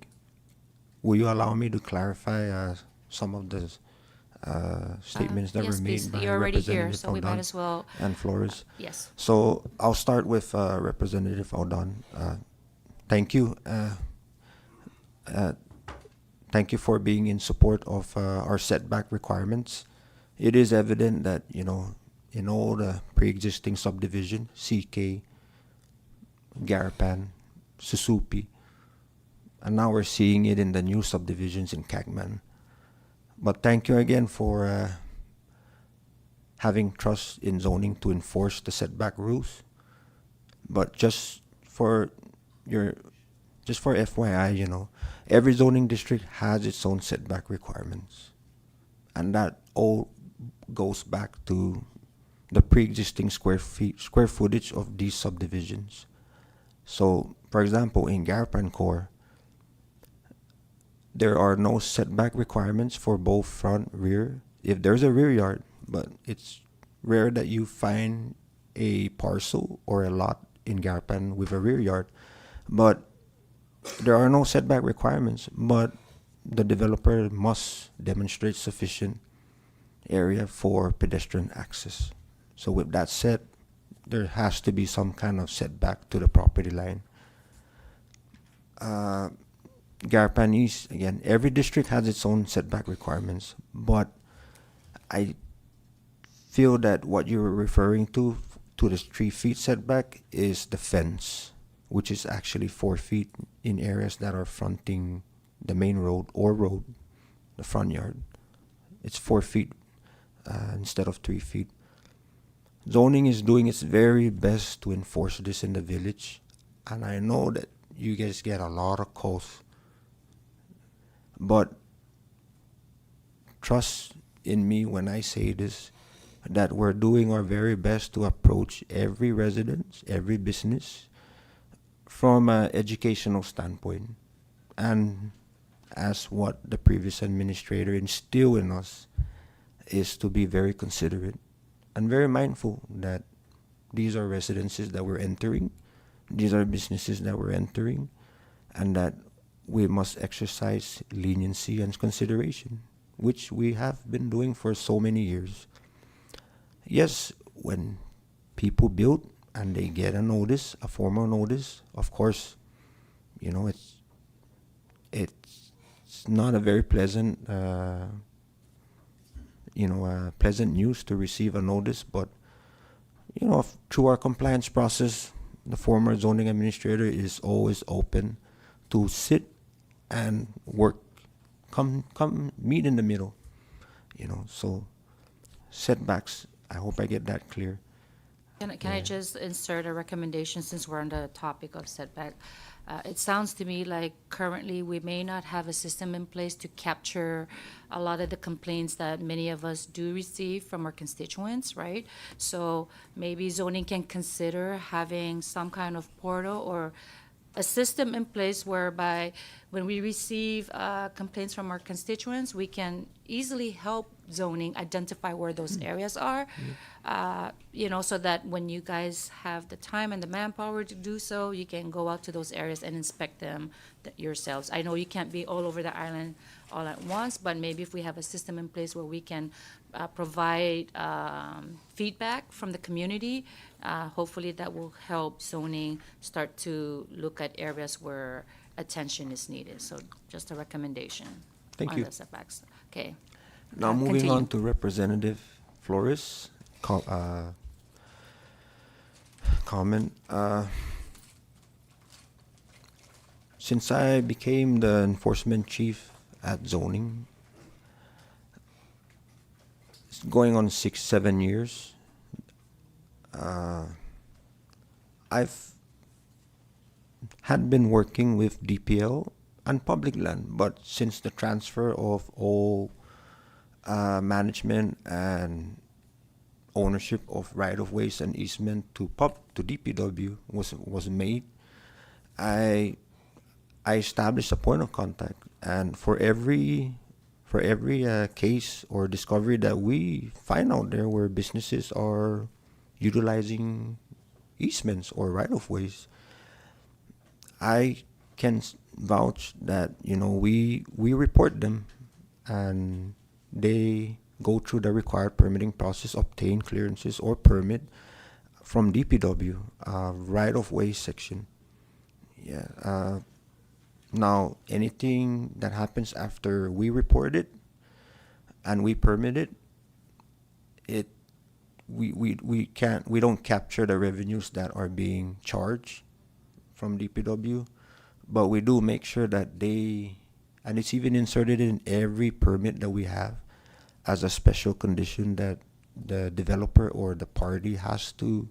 will you allow me to clarify some of the statements that yes, were made please. by You're already here, Representative so we might Aldon as well. and Flores? Yes. So I'll start with Representative Aldon. Thank you. Thank you for being in support of our setback requirements. It is evident that, in all the pre-existing subdivision, CK, Garapan, Susupi, and now we're seeing it in the new subdivisions in Cagman. But thank you again for having trust in zoning to enforce the setback rules. But for your, just for FYI, every zoning district has its own setback requirements, and that all goes back to the pre-existing square footage of these subdivisions. So, for example, in Garapan Core, there are no setback requirements for both front, rear. If there's a rear yard, but it's rare that you find a parcel or a lot in Garapan with a rear yard. But there are no setback requirements, but the developer must demonstrate sufficient area for pedestrian access. So with that said, there has to be some kind of setback to the property line. Garapan East, again, every district has its own setback requirements, but I feel that what you're referring to the 3 feet setback, is the fence, which is actually 4 feet in areas that are fronting the main road or road, the front yard. It's 4 feet instead of 3 feet. Zoning is doing its very best to enforce this in the village, and I know that you guys get a lot of calls. But trust in me when I say this, that we're doing our very best to approach every resident, every business from an educational standpoint. And as what the previous administrator instilled in us is to be very considerate and very mindful that these are residences that we're entering, these are businesses that we're entering, and that we must exercise leniency and consideration, which we have been doing for so many years. Yes, when people build and they get a notice, a formal notice, of course, it's not a very pleasant, pleasant news to receive a notice, but through our compliance process, the former zoning administrator is always open to sit and work, come meet in the middle, so setbacks, I hope I get that clear. Can I just insert a recommendation since we're on the topic of setback? It sounds to me like currently we may not have a system in place to capture a lot of the complaints that many of us do receive from our constituents, right? So maybe zoning can consider having some kind of portal or a system in place whereby when we receive complaints from our constituents, we can easily help zoning identify where those areas are, so that when you guys have the time and the manpower to do so, you can go out to those areas and inspect them yourselves. I know you can't be all over the island all at once, but maybe if we have a system in place where we can provide feedback from the community, hopefully that will help zoning start to look at areas where attention is needed. So just a recommendation. Thank on you. the setbacks. Okay. Now moving Continue. on to Representative Flores' comment. Since I became the enforcement chief at zoning, it's going on 6-7 years, I've had been working with DPL and public land, but since the transfer of all management and ownership of right-of-ways and easement to DPW was made, I established a point of contact, and for every case or discovery that we find out there where businesses are utilizing easements or right-of-ways, I can vouch that we report them, and they go through the required permitting process, obtain clearances or permit from DPW, right-of-way section. Yeah. Now, anything that happens after we report it and we permit it, we don't capture the revenues that are being charged from DPW, but we do make sure that and it's even inserted in every permit that we have as a special condition that the developer or the party has to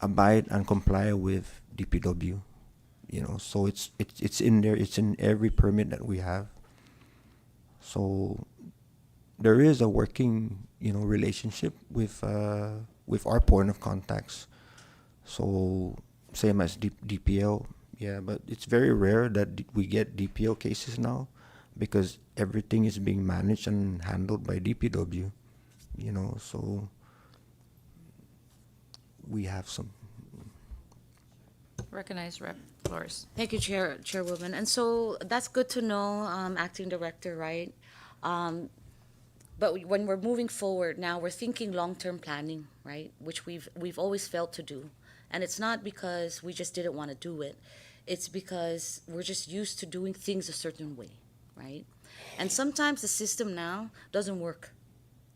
abide and comply with DPW. So it's in there. It's in every permit that we have. So there is a working, relationship with our point of contacts. So same as DPL, yeah, but it's very rare that we get DPL cases now because everything is being managed and handled by DPW. So we have some. Recognize Rep. Flores. Thank you, Chairwoman. And so that's good to know, Acting Director, right? But when we're moving forward now, we're thinking long-term planning, right? Which we've always failed to do. And it's not because we just didn't want to do it. It's because we're just used to doing things a certain way, right? And sometimes the system now doesn't work,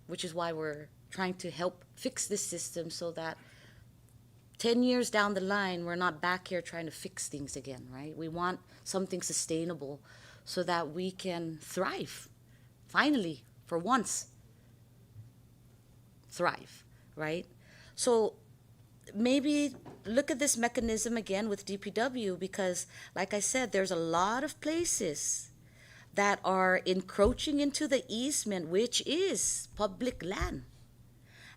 which is why we're trying to help fix this system so that 10 years down the line, we're not back here trying to fix things again, right? We want something sustainable so that we can thrive. Finally, for once, thrive, right? So maybe look at this mechanism again with DPW because, like I said, there's a lot of places that are encroaching into the easement, which is public land,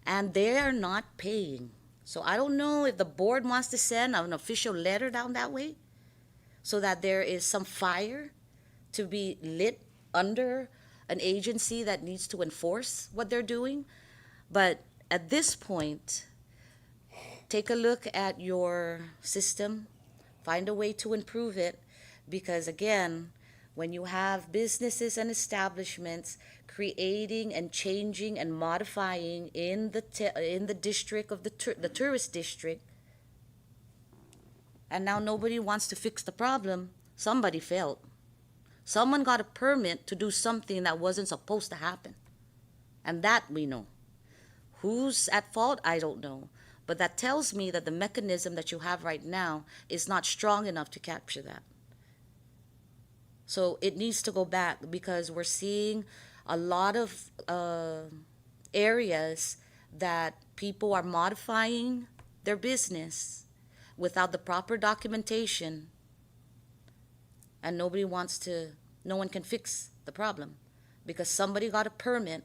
and they are not paying. So I don't know if the board wants to send an official letter down that way so that there is some fire to be lit under an agency that needs to enforce what they're doing. But at this point, take a look at your system, find a way to improve it, because again, when you have businesses and establishments creating and changing and modifying in the district of the tourist district, and now nobody wants to fix the problem, somebody failed. Someone got a permit to do something that wasn't supposed to happen. And that we know. Who's at fault? I don't know. But that tells me that the mechanism that you have right now is not strong enough to capture that. So it needs to go back because we're seeing a lot of areas that people are modifying their business without the proper documentation, and no one can fix the problem because somebody got a permit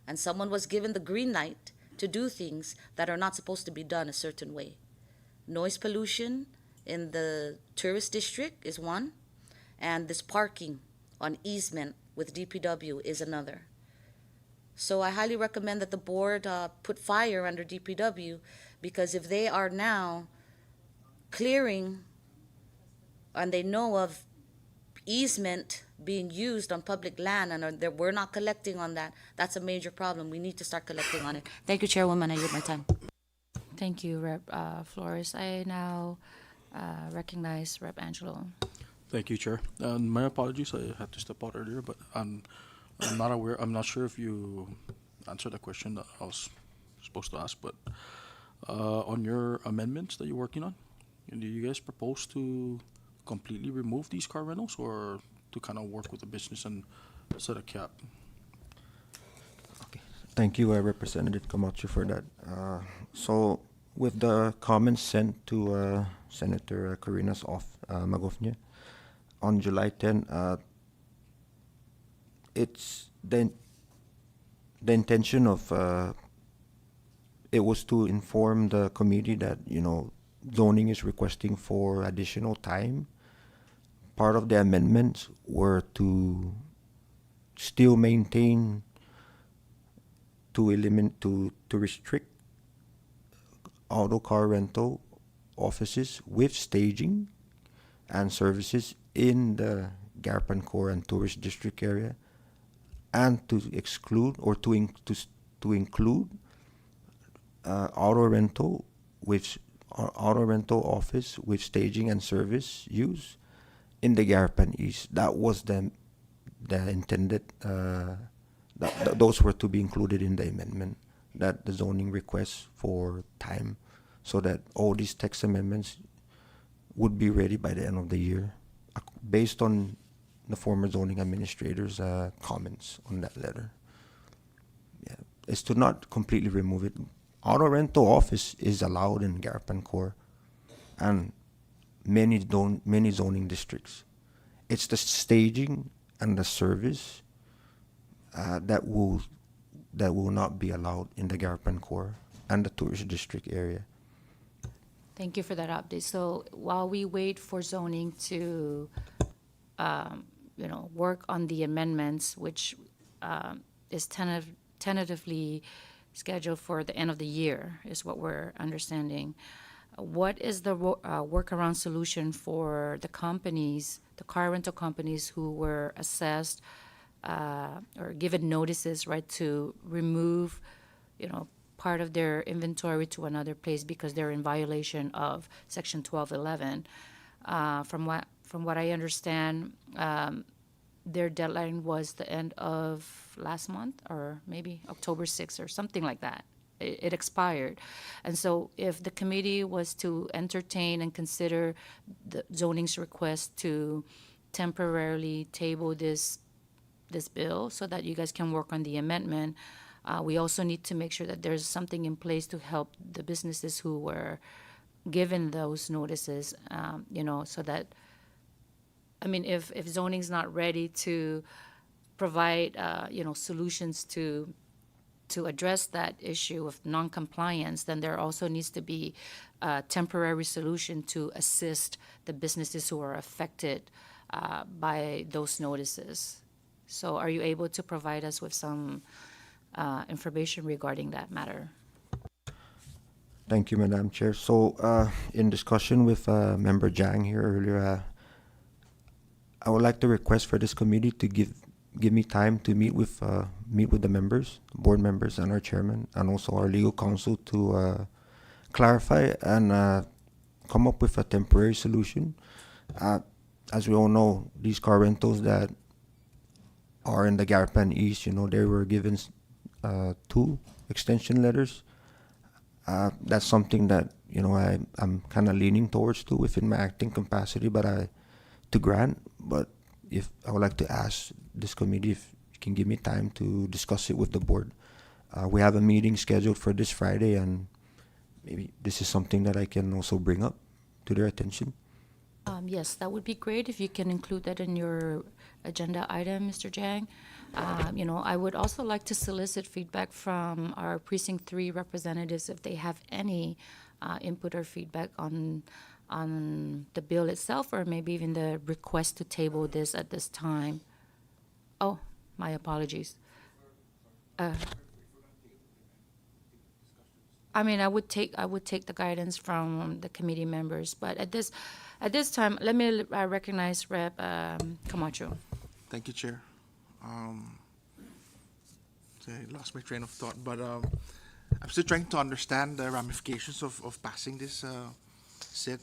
and someone was given the green light to do things that are not supposed to be done a certain way. Noise pollution in the tourist district is one, and this parking on easement with DPW is another. So I highly recommend that the board put fire under DPW, because if they are now clearing and they know of easement being used on public land and we're not collecting on that, that's a major problem. We need to start collecting on it. Thank you, Chairwoman. I yield my time. Thank you, Rep. Flores. I now recognize Rep. Angelo. Thank you, Chair. My apologies, I had to step out earlier, but I'm not aware, I'm not sure if you answered the question that I was supposed to ask, but on your amendments that you're working on, do you guys propose to completely remove these car rentals or to kind of work with the business and set a cap? Okay. Thank you, Representative Camacho, for that. So with the comments sent to Senator Corina's Magofnia on July 10, it's the intention of it was to inform the committee that zoning is requesting for additional time. Part of the amendments were to still maintain, to eliminate, to restrict auto car rental offices with staging and services in the Garpan Core and Tourist District area, and to exclude or to include auto rental office with staging and service use in the Garpan East. That was the intended. Those were to be included in the amendment. That the zoning request for time, so that all these text amendments would be ready by the end of the year, based on the former zoning administrator's comments on that letter. Yeah, is to not completely remove it. Auto rental office is allowed in Garapan Core and many zoning districts. It's the staging and the service that will not be allowed in the Garapan Core and the tourist district area. Thank you for that update. So while we wait for zoning to, work on the amendments, which is tentatively scheduled for the end of the year, is what we're understanding. What is the workaround solution for the companies, the car rental companies who were assessed or given notices, right, to remove, part of their inventory to another place because they're in violation of Section 1211? From what I understand, their deadline was the end of last month, or maybe October 6th or something like that. It expired. And so if the committee was to entertain and consider the zoning's request to temporarily table this bill so that you guys can work on the amendment, we also need to make sure that there's something in place to help the businesses who were given those notices, so that, if zoning's not ready to provide, solutions to address that issue of non-compliance, then there also needs to be a temporary solution to assist the businesses who are affected by those notices. So are you able to provide us with some information regarding that matter? Thank you, Madam Chair. So, in discussion with Member Jang here earlier, I would like to request for this committee to give me time to meet with the members, board members, and our chairman, and also our legal counsel to clarify and come up with a temporary solution. As we all know, these car rentals that are in the Garapan East, they were given 2 extension letters. That's something that I'm kind of leaning towards to within my acting capacity, to grant. But if I would like to ask this committee if you can give me time to discuss it with the board. We have a meeting scheduled for this Friday, and maybe this is something that I can also bring up to their attention. Yes, that would be great if you can include that in your agenda item, Mr. Jang. I would also like to solicit feedback from our Precinct 3 representatives if they have any input or feedback on the bill itself, or maybe even the request to table this at this time. Oh, my apologies. I would take the guidance from the committee members, but at this time, let me recognize Rep. Camacho. Thank you, Chair. I lost my train of thought, but I'm still trying to understand the ramifications of passing this said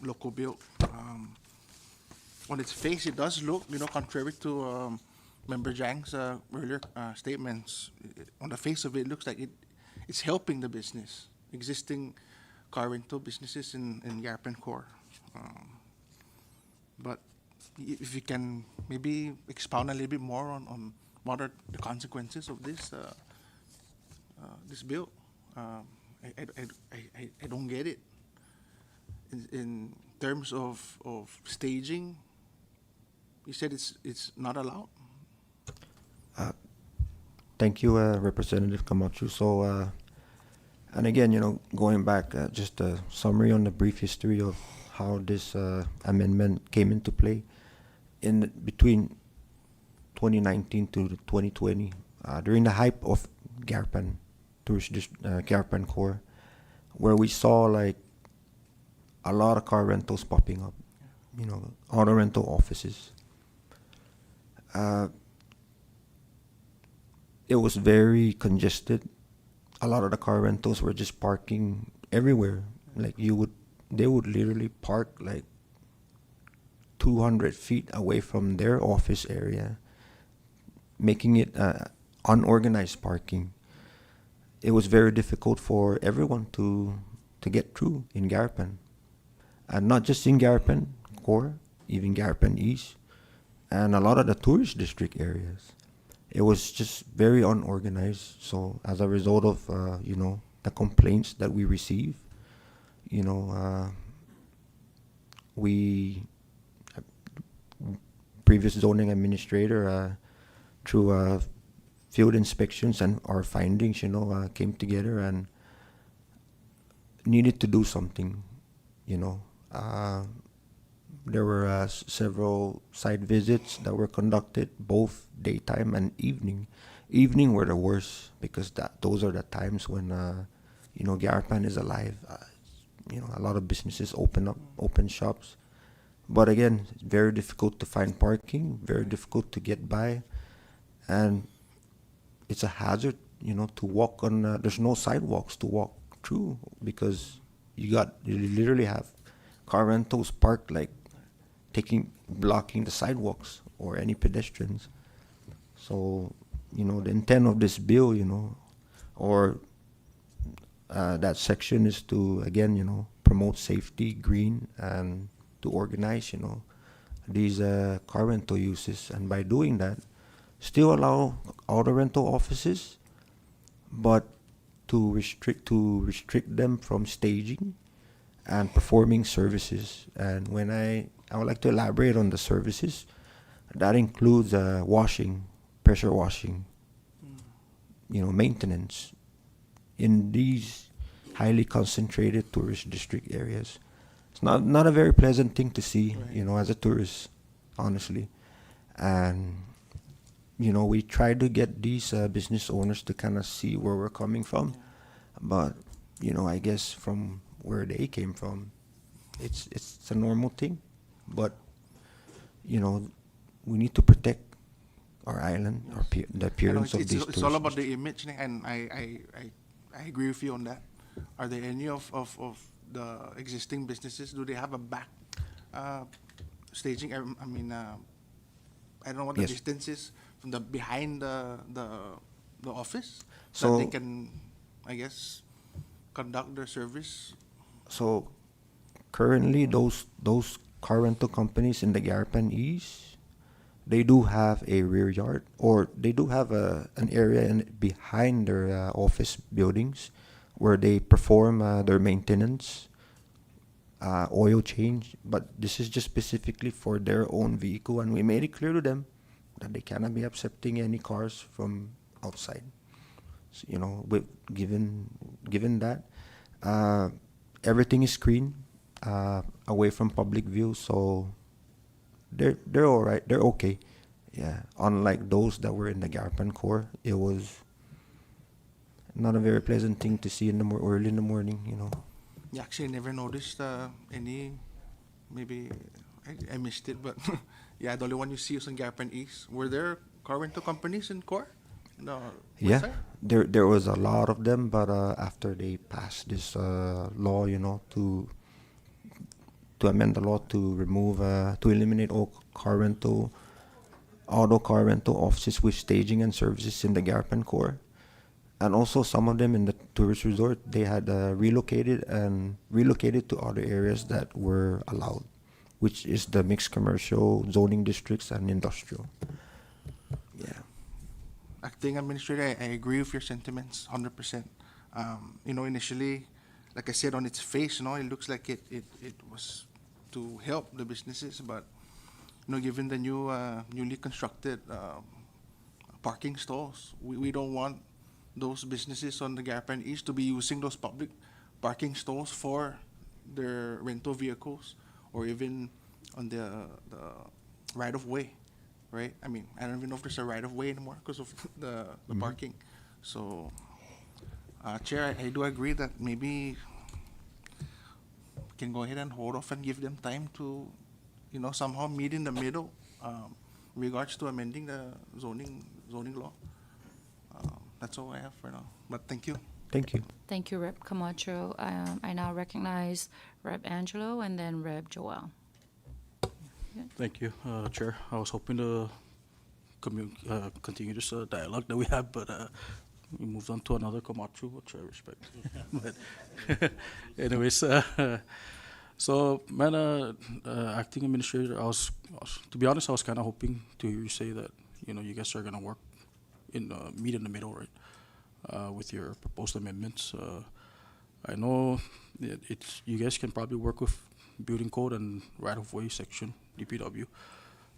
local bill. On its face, it does look, contrary to Member Jang's earlier statements. On the face of it, it looks like it's helping the business, existing car rental businesses in Garapan Core. But if you can maybe expound a little bit more on what are the consequences of this this bill. I don't get it. In terms of staging, you said it's not allowed. Thank you, Representative Camacho. So, and again, going back, just a summary on the brief history of how this amendment came into play. In between 2019 to 2020, during the hype of Garapan, Garapan Core, where we saw like a lot of car rentals popping up, auto rental offices. It was very congested. A lot of the car rentals were just parking everywhere. Like they would literally park like 200 feet away from their office area, making it unorganized parking. It was very difficult for everyone to get through in Garapan. and not just in Garapan Core, even Garapan East, and a lot of the tourist district areas. It was just very unorganized. So as a result of the complaints that we receive, you know, we previous zoning administrator through field inspections and our findings, came together and needed to do something. There were several site visits that were conducted, both daytime and evening. Evening were the worst because those are the times when Garapan is alive. A lot of businesses open shops. But again, it's very difficult to find parking, very difficult to get by, and it's a hazard, to walk on. There's no sidewalks to walk through because you literally have car rentals parked like blocking the sidewalks or any pedestrians. So, the intent of this bill, or that section is to again, promote safety, green, and to organize, these car rental uses, and by doing that, still allow auto rental offices, but to restrict them from staging and performing services. And when I would like to elaborate on the services, that includes washing, pressure washing, maintenance in these highly concentrated tourist district areas. It's not a very pleasant thing to see, as a tourist, honestly. And we try to get these business owners to kind of see where we're coming from, but I guess from where they came from, it's a normal thing. But we need to protect our island, the appearance of these it's all about tourists. the image, and I agree with you on that. Are there any of the existing businesses, do they have a back staging? I mean, I don't know what the Yes. distance is from the behind the office, So- that they can, I guess, conduct their service. So currently, those car rental companies in the Garapan East, they do have a rear yard, or they do have an area behind their office buildings where they perform their maintenance, oil change. But this is just specifically for their own vehicle, and we made it clear to them that they cannot be accepting any cars from outside. So, given that, everything is screened away from public view, so they're all right. They're okay. Yeah. Unlike those that were in the Garapan Core, it was not a very pleasant thing to see in the early in the morning. Yeah, actually, I never noticed any. Maybe I missed it, but yeah, the only one you see is in Garapan East. Were there car rental companies in Core? No. Yeah, website? there was a lot of them, but after they passed this law, to amend the law to remove to eliminate all auto car rental offices with staging and services in the Garapan Core, and also some of them in the tourist resort, they had relocated to other areas that were allowed, which is the mixed commercial zoning districts and industrial. Yeah. Acting Administrator, I agree with your sentiments 100%. Initially, like I said, on its face, it looks like it was to help the businesses, but given the newly constructed parking stalls, we don't want those businesses on the Garapan East to be using those public parking stalls for their rental vehicles, or even on the right of way, right? I mean, I don't even know if there's a right of way anymore because of the parking. So, Chair, I do agree that maybe we can go ahead and hold off and give them time to, somehow meet in the middle, regards to amending the zoning law. That's all I have for now. But thank you. Thank you. Thank you, Rep. Camacho. I now recognize Rep. Angelo and then Rep. Joel. Thank you, Chair. I was hoping to continue this dialogue that we had, but we moved on to another Camacho, which I respect. But anyways, So, man, acting administrator, to be honest, I was kind of hoping to hear you say that, you guys are gonna work meet in the middle, right? With your proposed amendments. I know you guys can probably work with building code and right of way section, DPW,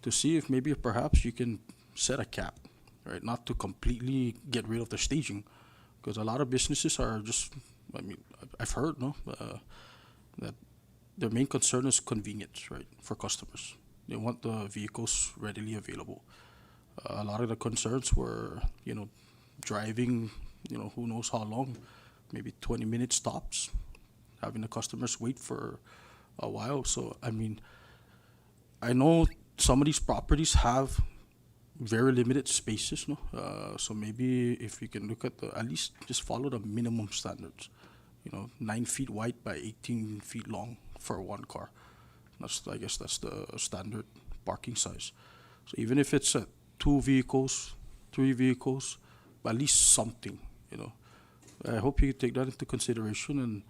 to see if maybe perhaps you can set a cap, right? Not to completely get rid of the staging, because a lot of businesses are just, I mean, I've heard, no, that their main concern is convenience, right, for customers. They want the vehicles readily available. A lot of the concerns were, driving, who knows how long, maybe 20 minute stops, having the customers wait for a while. So, I mean, I know some of these properties have very limited spaces, no? So maybe if you can look at at least just follow the minimum standards, 9 feet wide by 18 feet long for one car. I guess that's the standard parking size. So even if it's 2 vehicles, 3 vehicles, at least something, I hope you take that into consideration and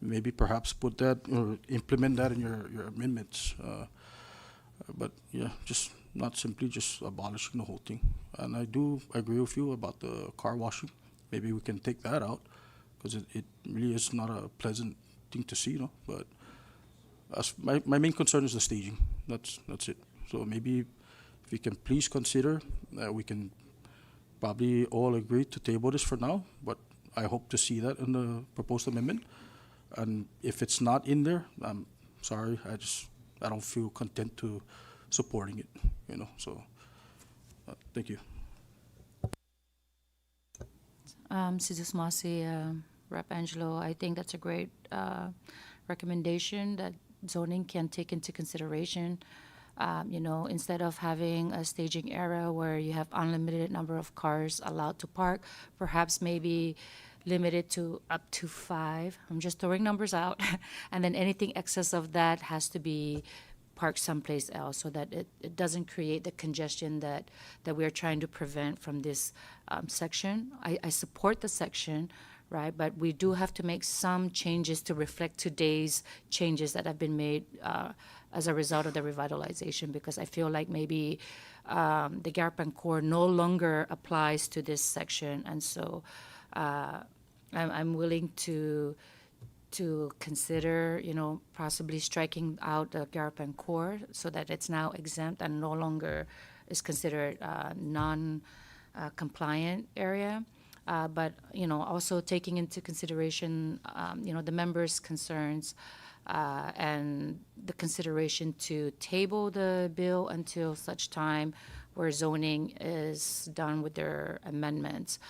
maybe perhaps put that or implement that in your amendments. But yeah, just not simply just abolishing the whole thing. And I do agree with you about the car washing. Maybe we can take that out because it really is not a pleasant thing to see, But my main concern is the staging. That's it. So maybe if we can please consider, we can probably all agree to table this for now, but I hope to see that in the proposed amendment. And if it's not in there, I'm sorry, I don't feel content to supporting it, so thank you. Mrs. Masi, Rep. Angelo, I think that's a great recommendation that zoning can take into consideration. Instead of having a staging area where you have unlimited number of cars allowed to park, perhaps maybe limited to up to 5. I'm just throwing numbers out. And then anything excess of that has to be parked someplace else so that it doesn't create the congestion that we are trying to prevent from this section. I support the section, right? But we do have to make some changes to reflect today's changes that have been made as a result of the revitalization, because I feel like maybe the Garapan Core no longer applies to this section. And so I'm willing to consider, possibly striking out the Garapan Core so that it's now exempt and no longer is considered non-compliant area. But, also taking into consideration, the members' concerns and the consideration to table the bill until such time where zoning is done with their amendments.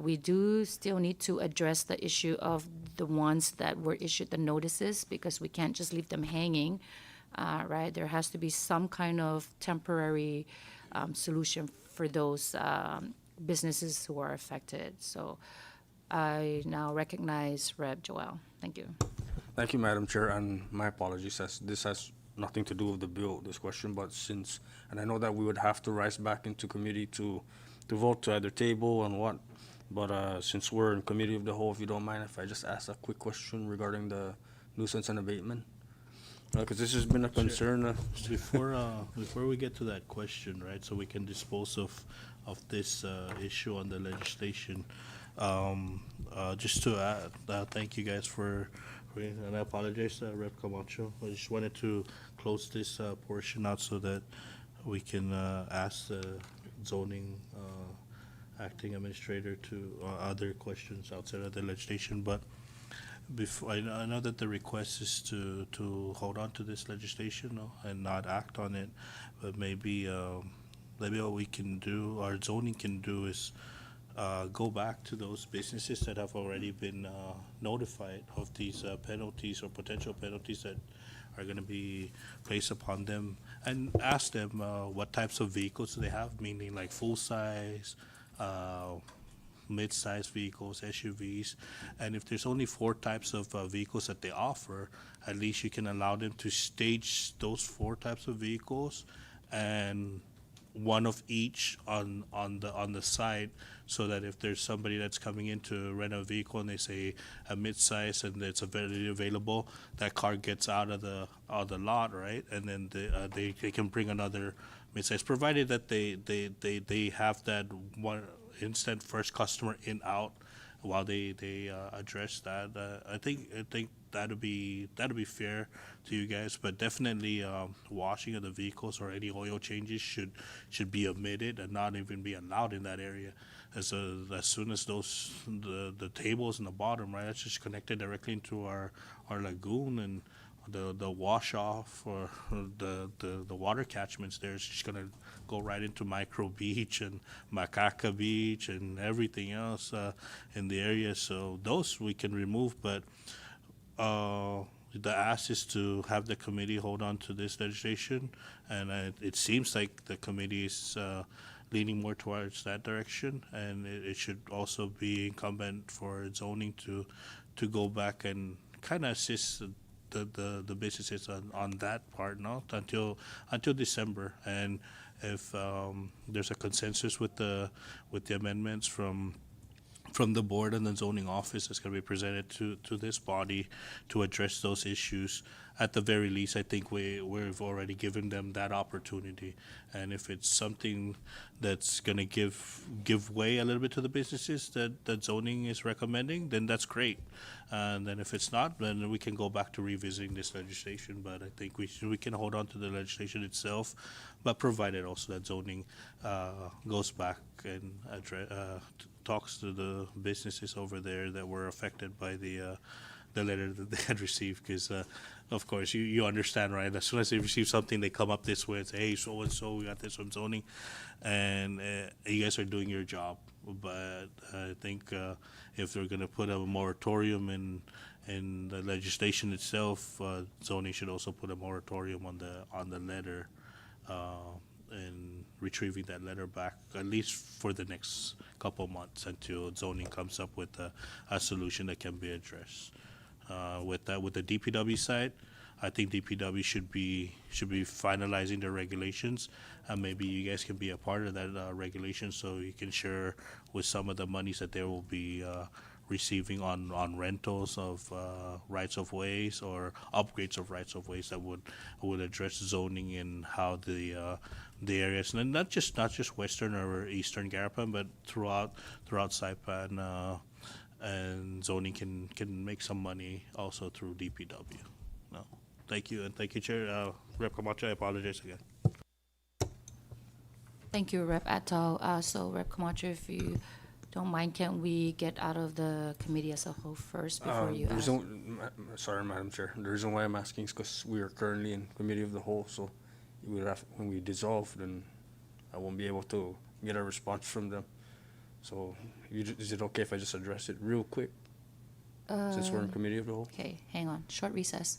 We do still need to address the issue of the ones that were issued the notices, because we can't just leave them hanging, right? There has to be some kind of temporary solution for those businesses who are affected. So I now recognize Rep. Joel. Thank you. Thank you, Madam Chair, and my apologies, as this has nothing to do with the bill, this question, but and I know that we would have to rise back into committee to vote to either table and what, but since we're in committee of the whole, if you don't mind if I just ask a quick question regarding the nuisance and abatement? Because this has been a concern. Before we get to that question, right, so we can dispose of this issue on the legislation, just to add, thank you guys for and I apologize, Rep. Camacho. I just wanted to close this portion out so that we can ask the zoning acting administrator to other questions outside of the legislation. But before, I know that the request is to hold on to this legislation, and not act on it. But maybe what we can do, our zoning can do, is go back to those businesses that have already been notified of these penalties or potential penalties that are going to be placed upon them, and ask them what types of vehicles they have, meaning like full-size, mid-size vehicles, SUVs. And if there's only 4 types of vehicles that they offer, at least you can allow them to stage those 4 types of vehicles and one of each on the side, so that if there's somebody that's coming in to rent a vehicle and they say a mid-size and it's available, that car gets out of the lot, right? And then they can bring another mid-size, provided that they have that one instant first customer in out while they address that. I think that'll be fair to you guys, but definitely washing of the vehicles or any oil changes should be omitted and not even be allowed in that area. As soon as the tables in the bottom, right, that's just connected directly into our lagoon, and the wash off or the water catchments there is just gonna go right into Micro Beach and Macaca Beach and everything else in the area. So those we can remove, but the ask is to have the committee hold on to this legislation, and it seems like the committee is leaning more towards that direction, and it should also be incumbent for zoning to go back and kind of assist the businesses on that part, no, until December. And if there's a consensus with the amendments from the board and the zoning office that's going to be presented to this body to address those issues. At the very least, I think we've already given them that opportunity. And if it's something that's going to give way a little bit to the businesses that zoning is recommending, then that's great. And then if it's not, then we can go back to revisiting this legislation. But I think we can hold on to the legislation itself, but provided also that zoning goes back and talks to the businesses over there that were affected by the letter that they had received. Because, of course, you understand, right? As soon as they receive something, they come up this way and say, hey, so and so, we got this from zoning. And you guys are doing your job. But I think if they're going to put a moratorium in the legislation itself, zoning should also put a moratorium on the letter. And retrieving that letter back, at least for the next couple months, until zoning comes up with a solution that can be addressed. With the DPW side, I think DPW should be finalizing their regulations, and maybe you guys can be a part of that regulation, so you can share with some of the monies that they will be receiving on rentals of rights of ways or upgrades of rights of ways that would address zoning and how the areas, and not just western or eastern Garapan, but throughout Saipan, and zoning can make some money also through DPW. No, thank you, and thank you, Chair. Rep Camacho, I apologize again. Thank you, Rep. Atal. So, Rep. Camacho, if you don't mind, can we get out of the committee as a whole first before you ask? Sorry, Madam Chair. The reason why I'm asking is because we are currently in committee of the whole, so when we dissolve, then I won't be able to get a response from them. So is it okay if I just address it real quick, since we're in committee of the whole? Okay, hang on. Short recess.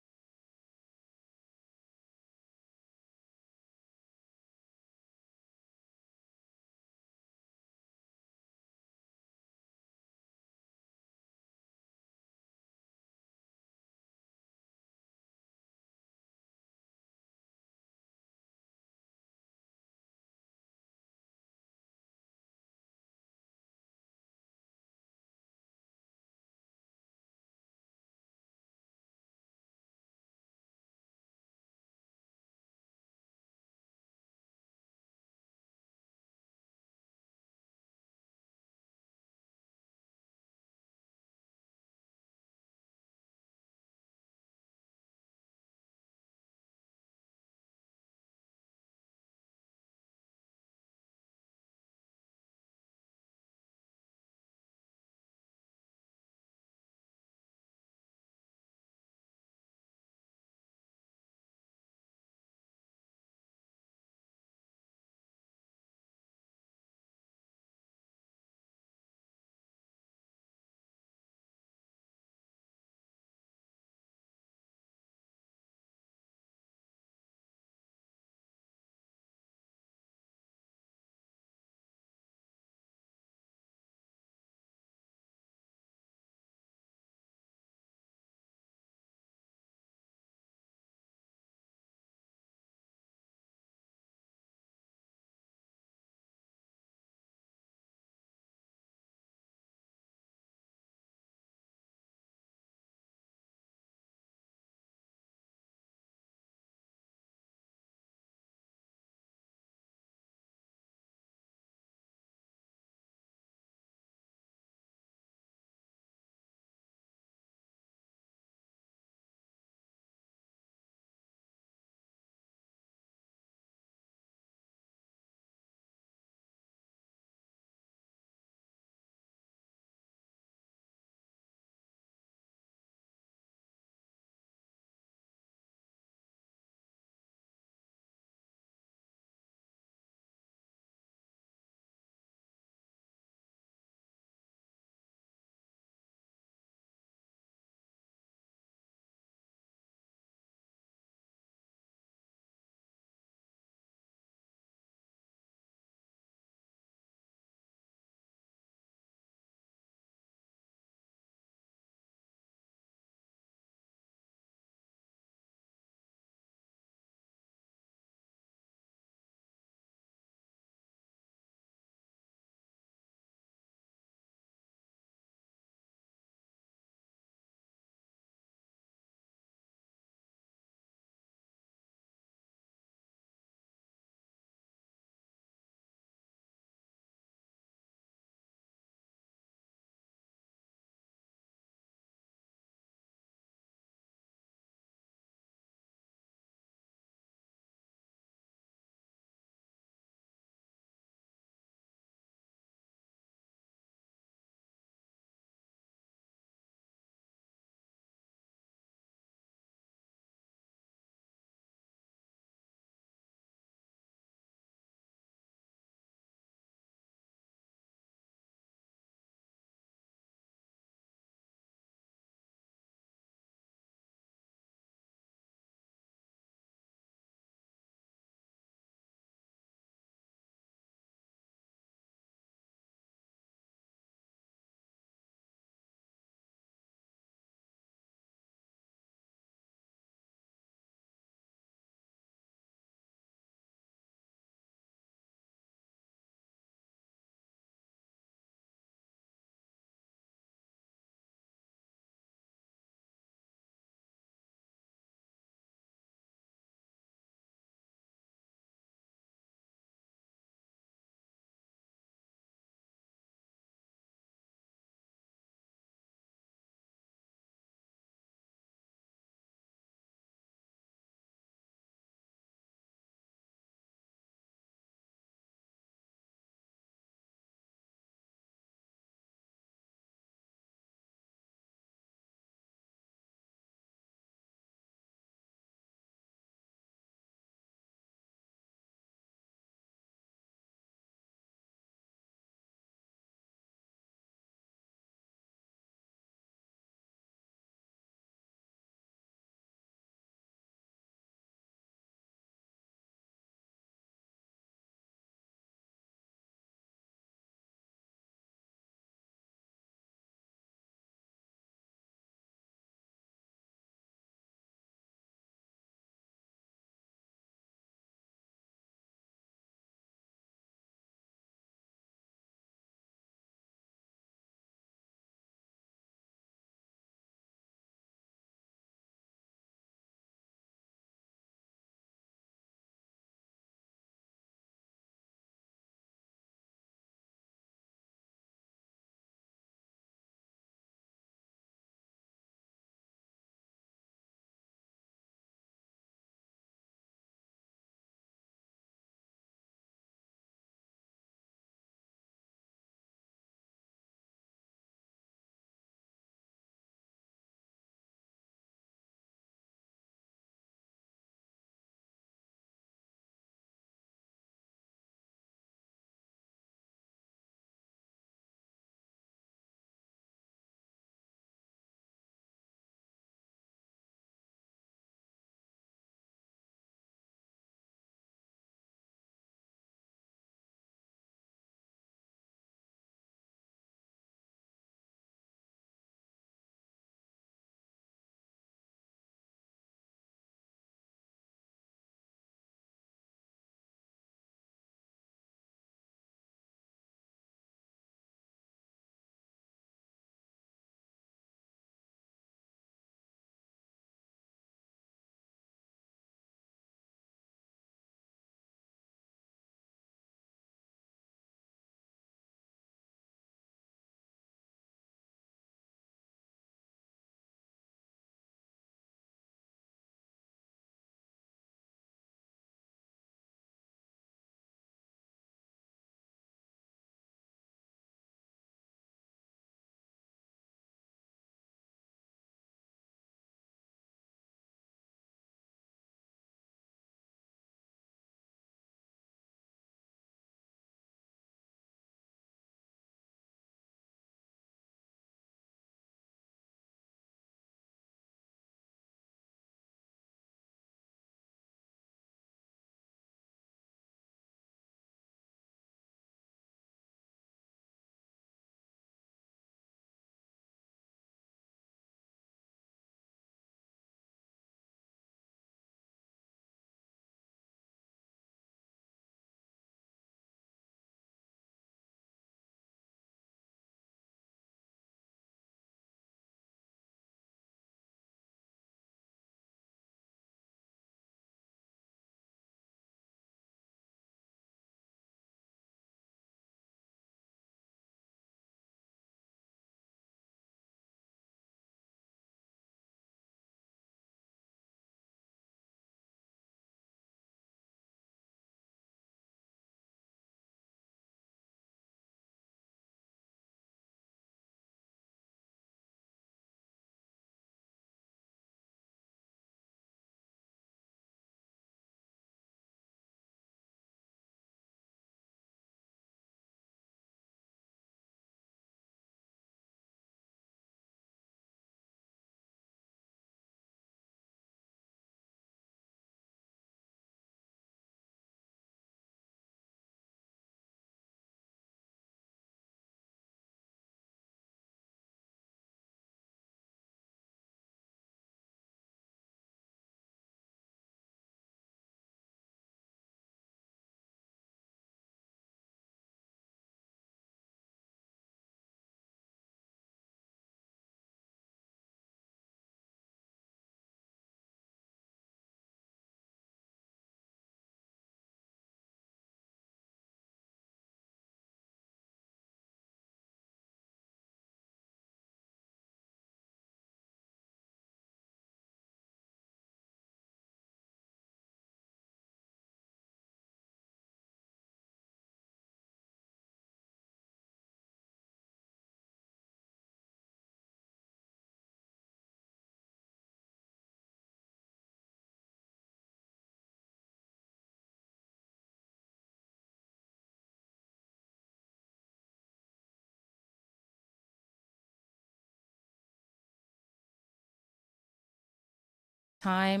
time,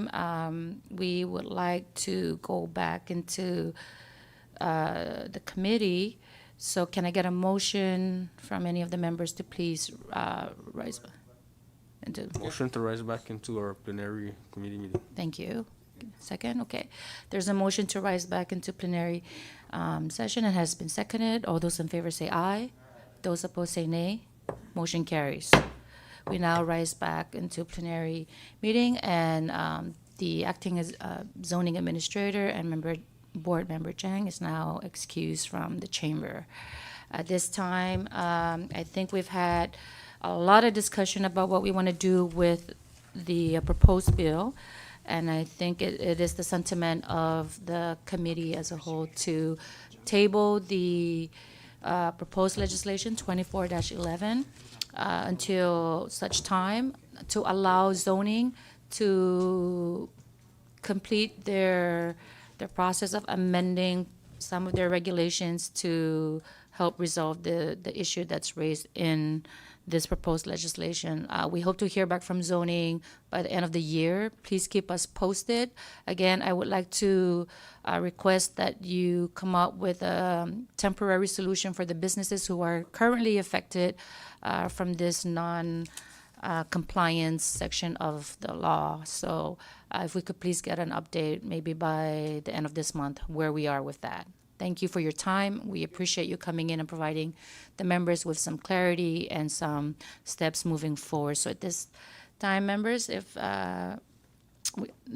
we would like to go back into the committee. So can I get a motion from any of the members to please rise into? Motion to rise back into our plenary committee meeting. Thank you. Second, okay. There's a motion to rise back into plenary session and has been seconded. All those in favor say aye. Those opposed say nay. Motion carries. We now rise back into plenary meeting, and the acting as zoning administrator and board member Chang is now excused from the chamber. At this time, I think we've had a lot of discussion about what we want to do with the proposed bill. And I think it is the sentiment of the committee as a whole to table the proposed legislation 24-11 until such time to allow zoning to complete their process of amending some of their regulations to help resolve the issue that's raised in this proposed legislation. We hope to hear back from zoning by the end of the year. Please keep us posted. Again, I would like to request that you come up with a temporary solution for the businesses who are currently affected from this non-compliance section of the law. So if we could please get an update maybe by the end of this month where we are with that. Thank you for your time. We appreciate you coming in and providing the members with some clarity and some steps moving forward. So at this time, members, if there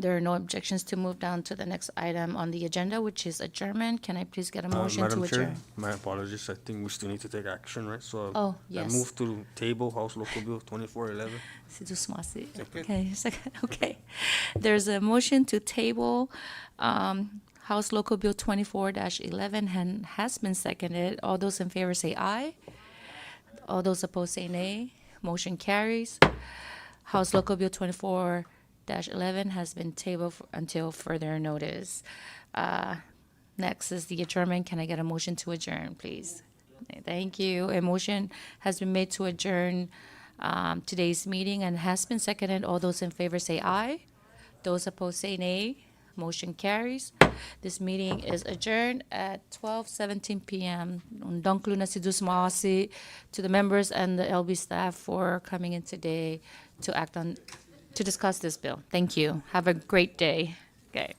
are no objections to move down to the next item on the agenda, which is adjournment, can I please get a motion to Madam Chair, adjourn? my apologies. I think we still need to take action, right? So Oh, I yes. move to table House Local Bill 2411. Okay, second, okay. There's a motion to table House Local Bill 24-11 and has been seconded. All those in favor say aye. All those opposed say nay. Motion carries. House Local Bill 24-11 has been tabled until further notice. Next is the adjournment. Can I get a motion to adjourn, please? Thank you. A motion has been made to adjourn today's meeting and has been seconded. All those in favor say aye. Those opposed say nay. Motion carries. This meeting is adjourned at 12:17 p.m. Undang na si Dusmasi to the members and the LB staff for coming in today to discuss this bill. Thank you. Have a great day. Okay.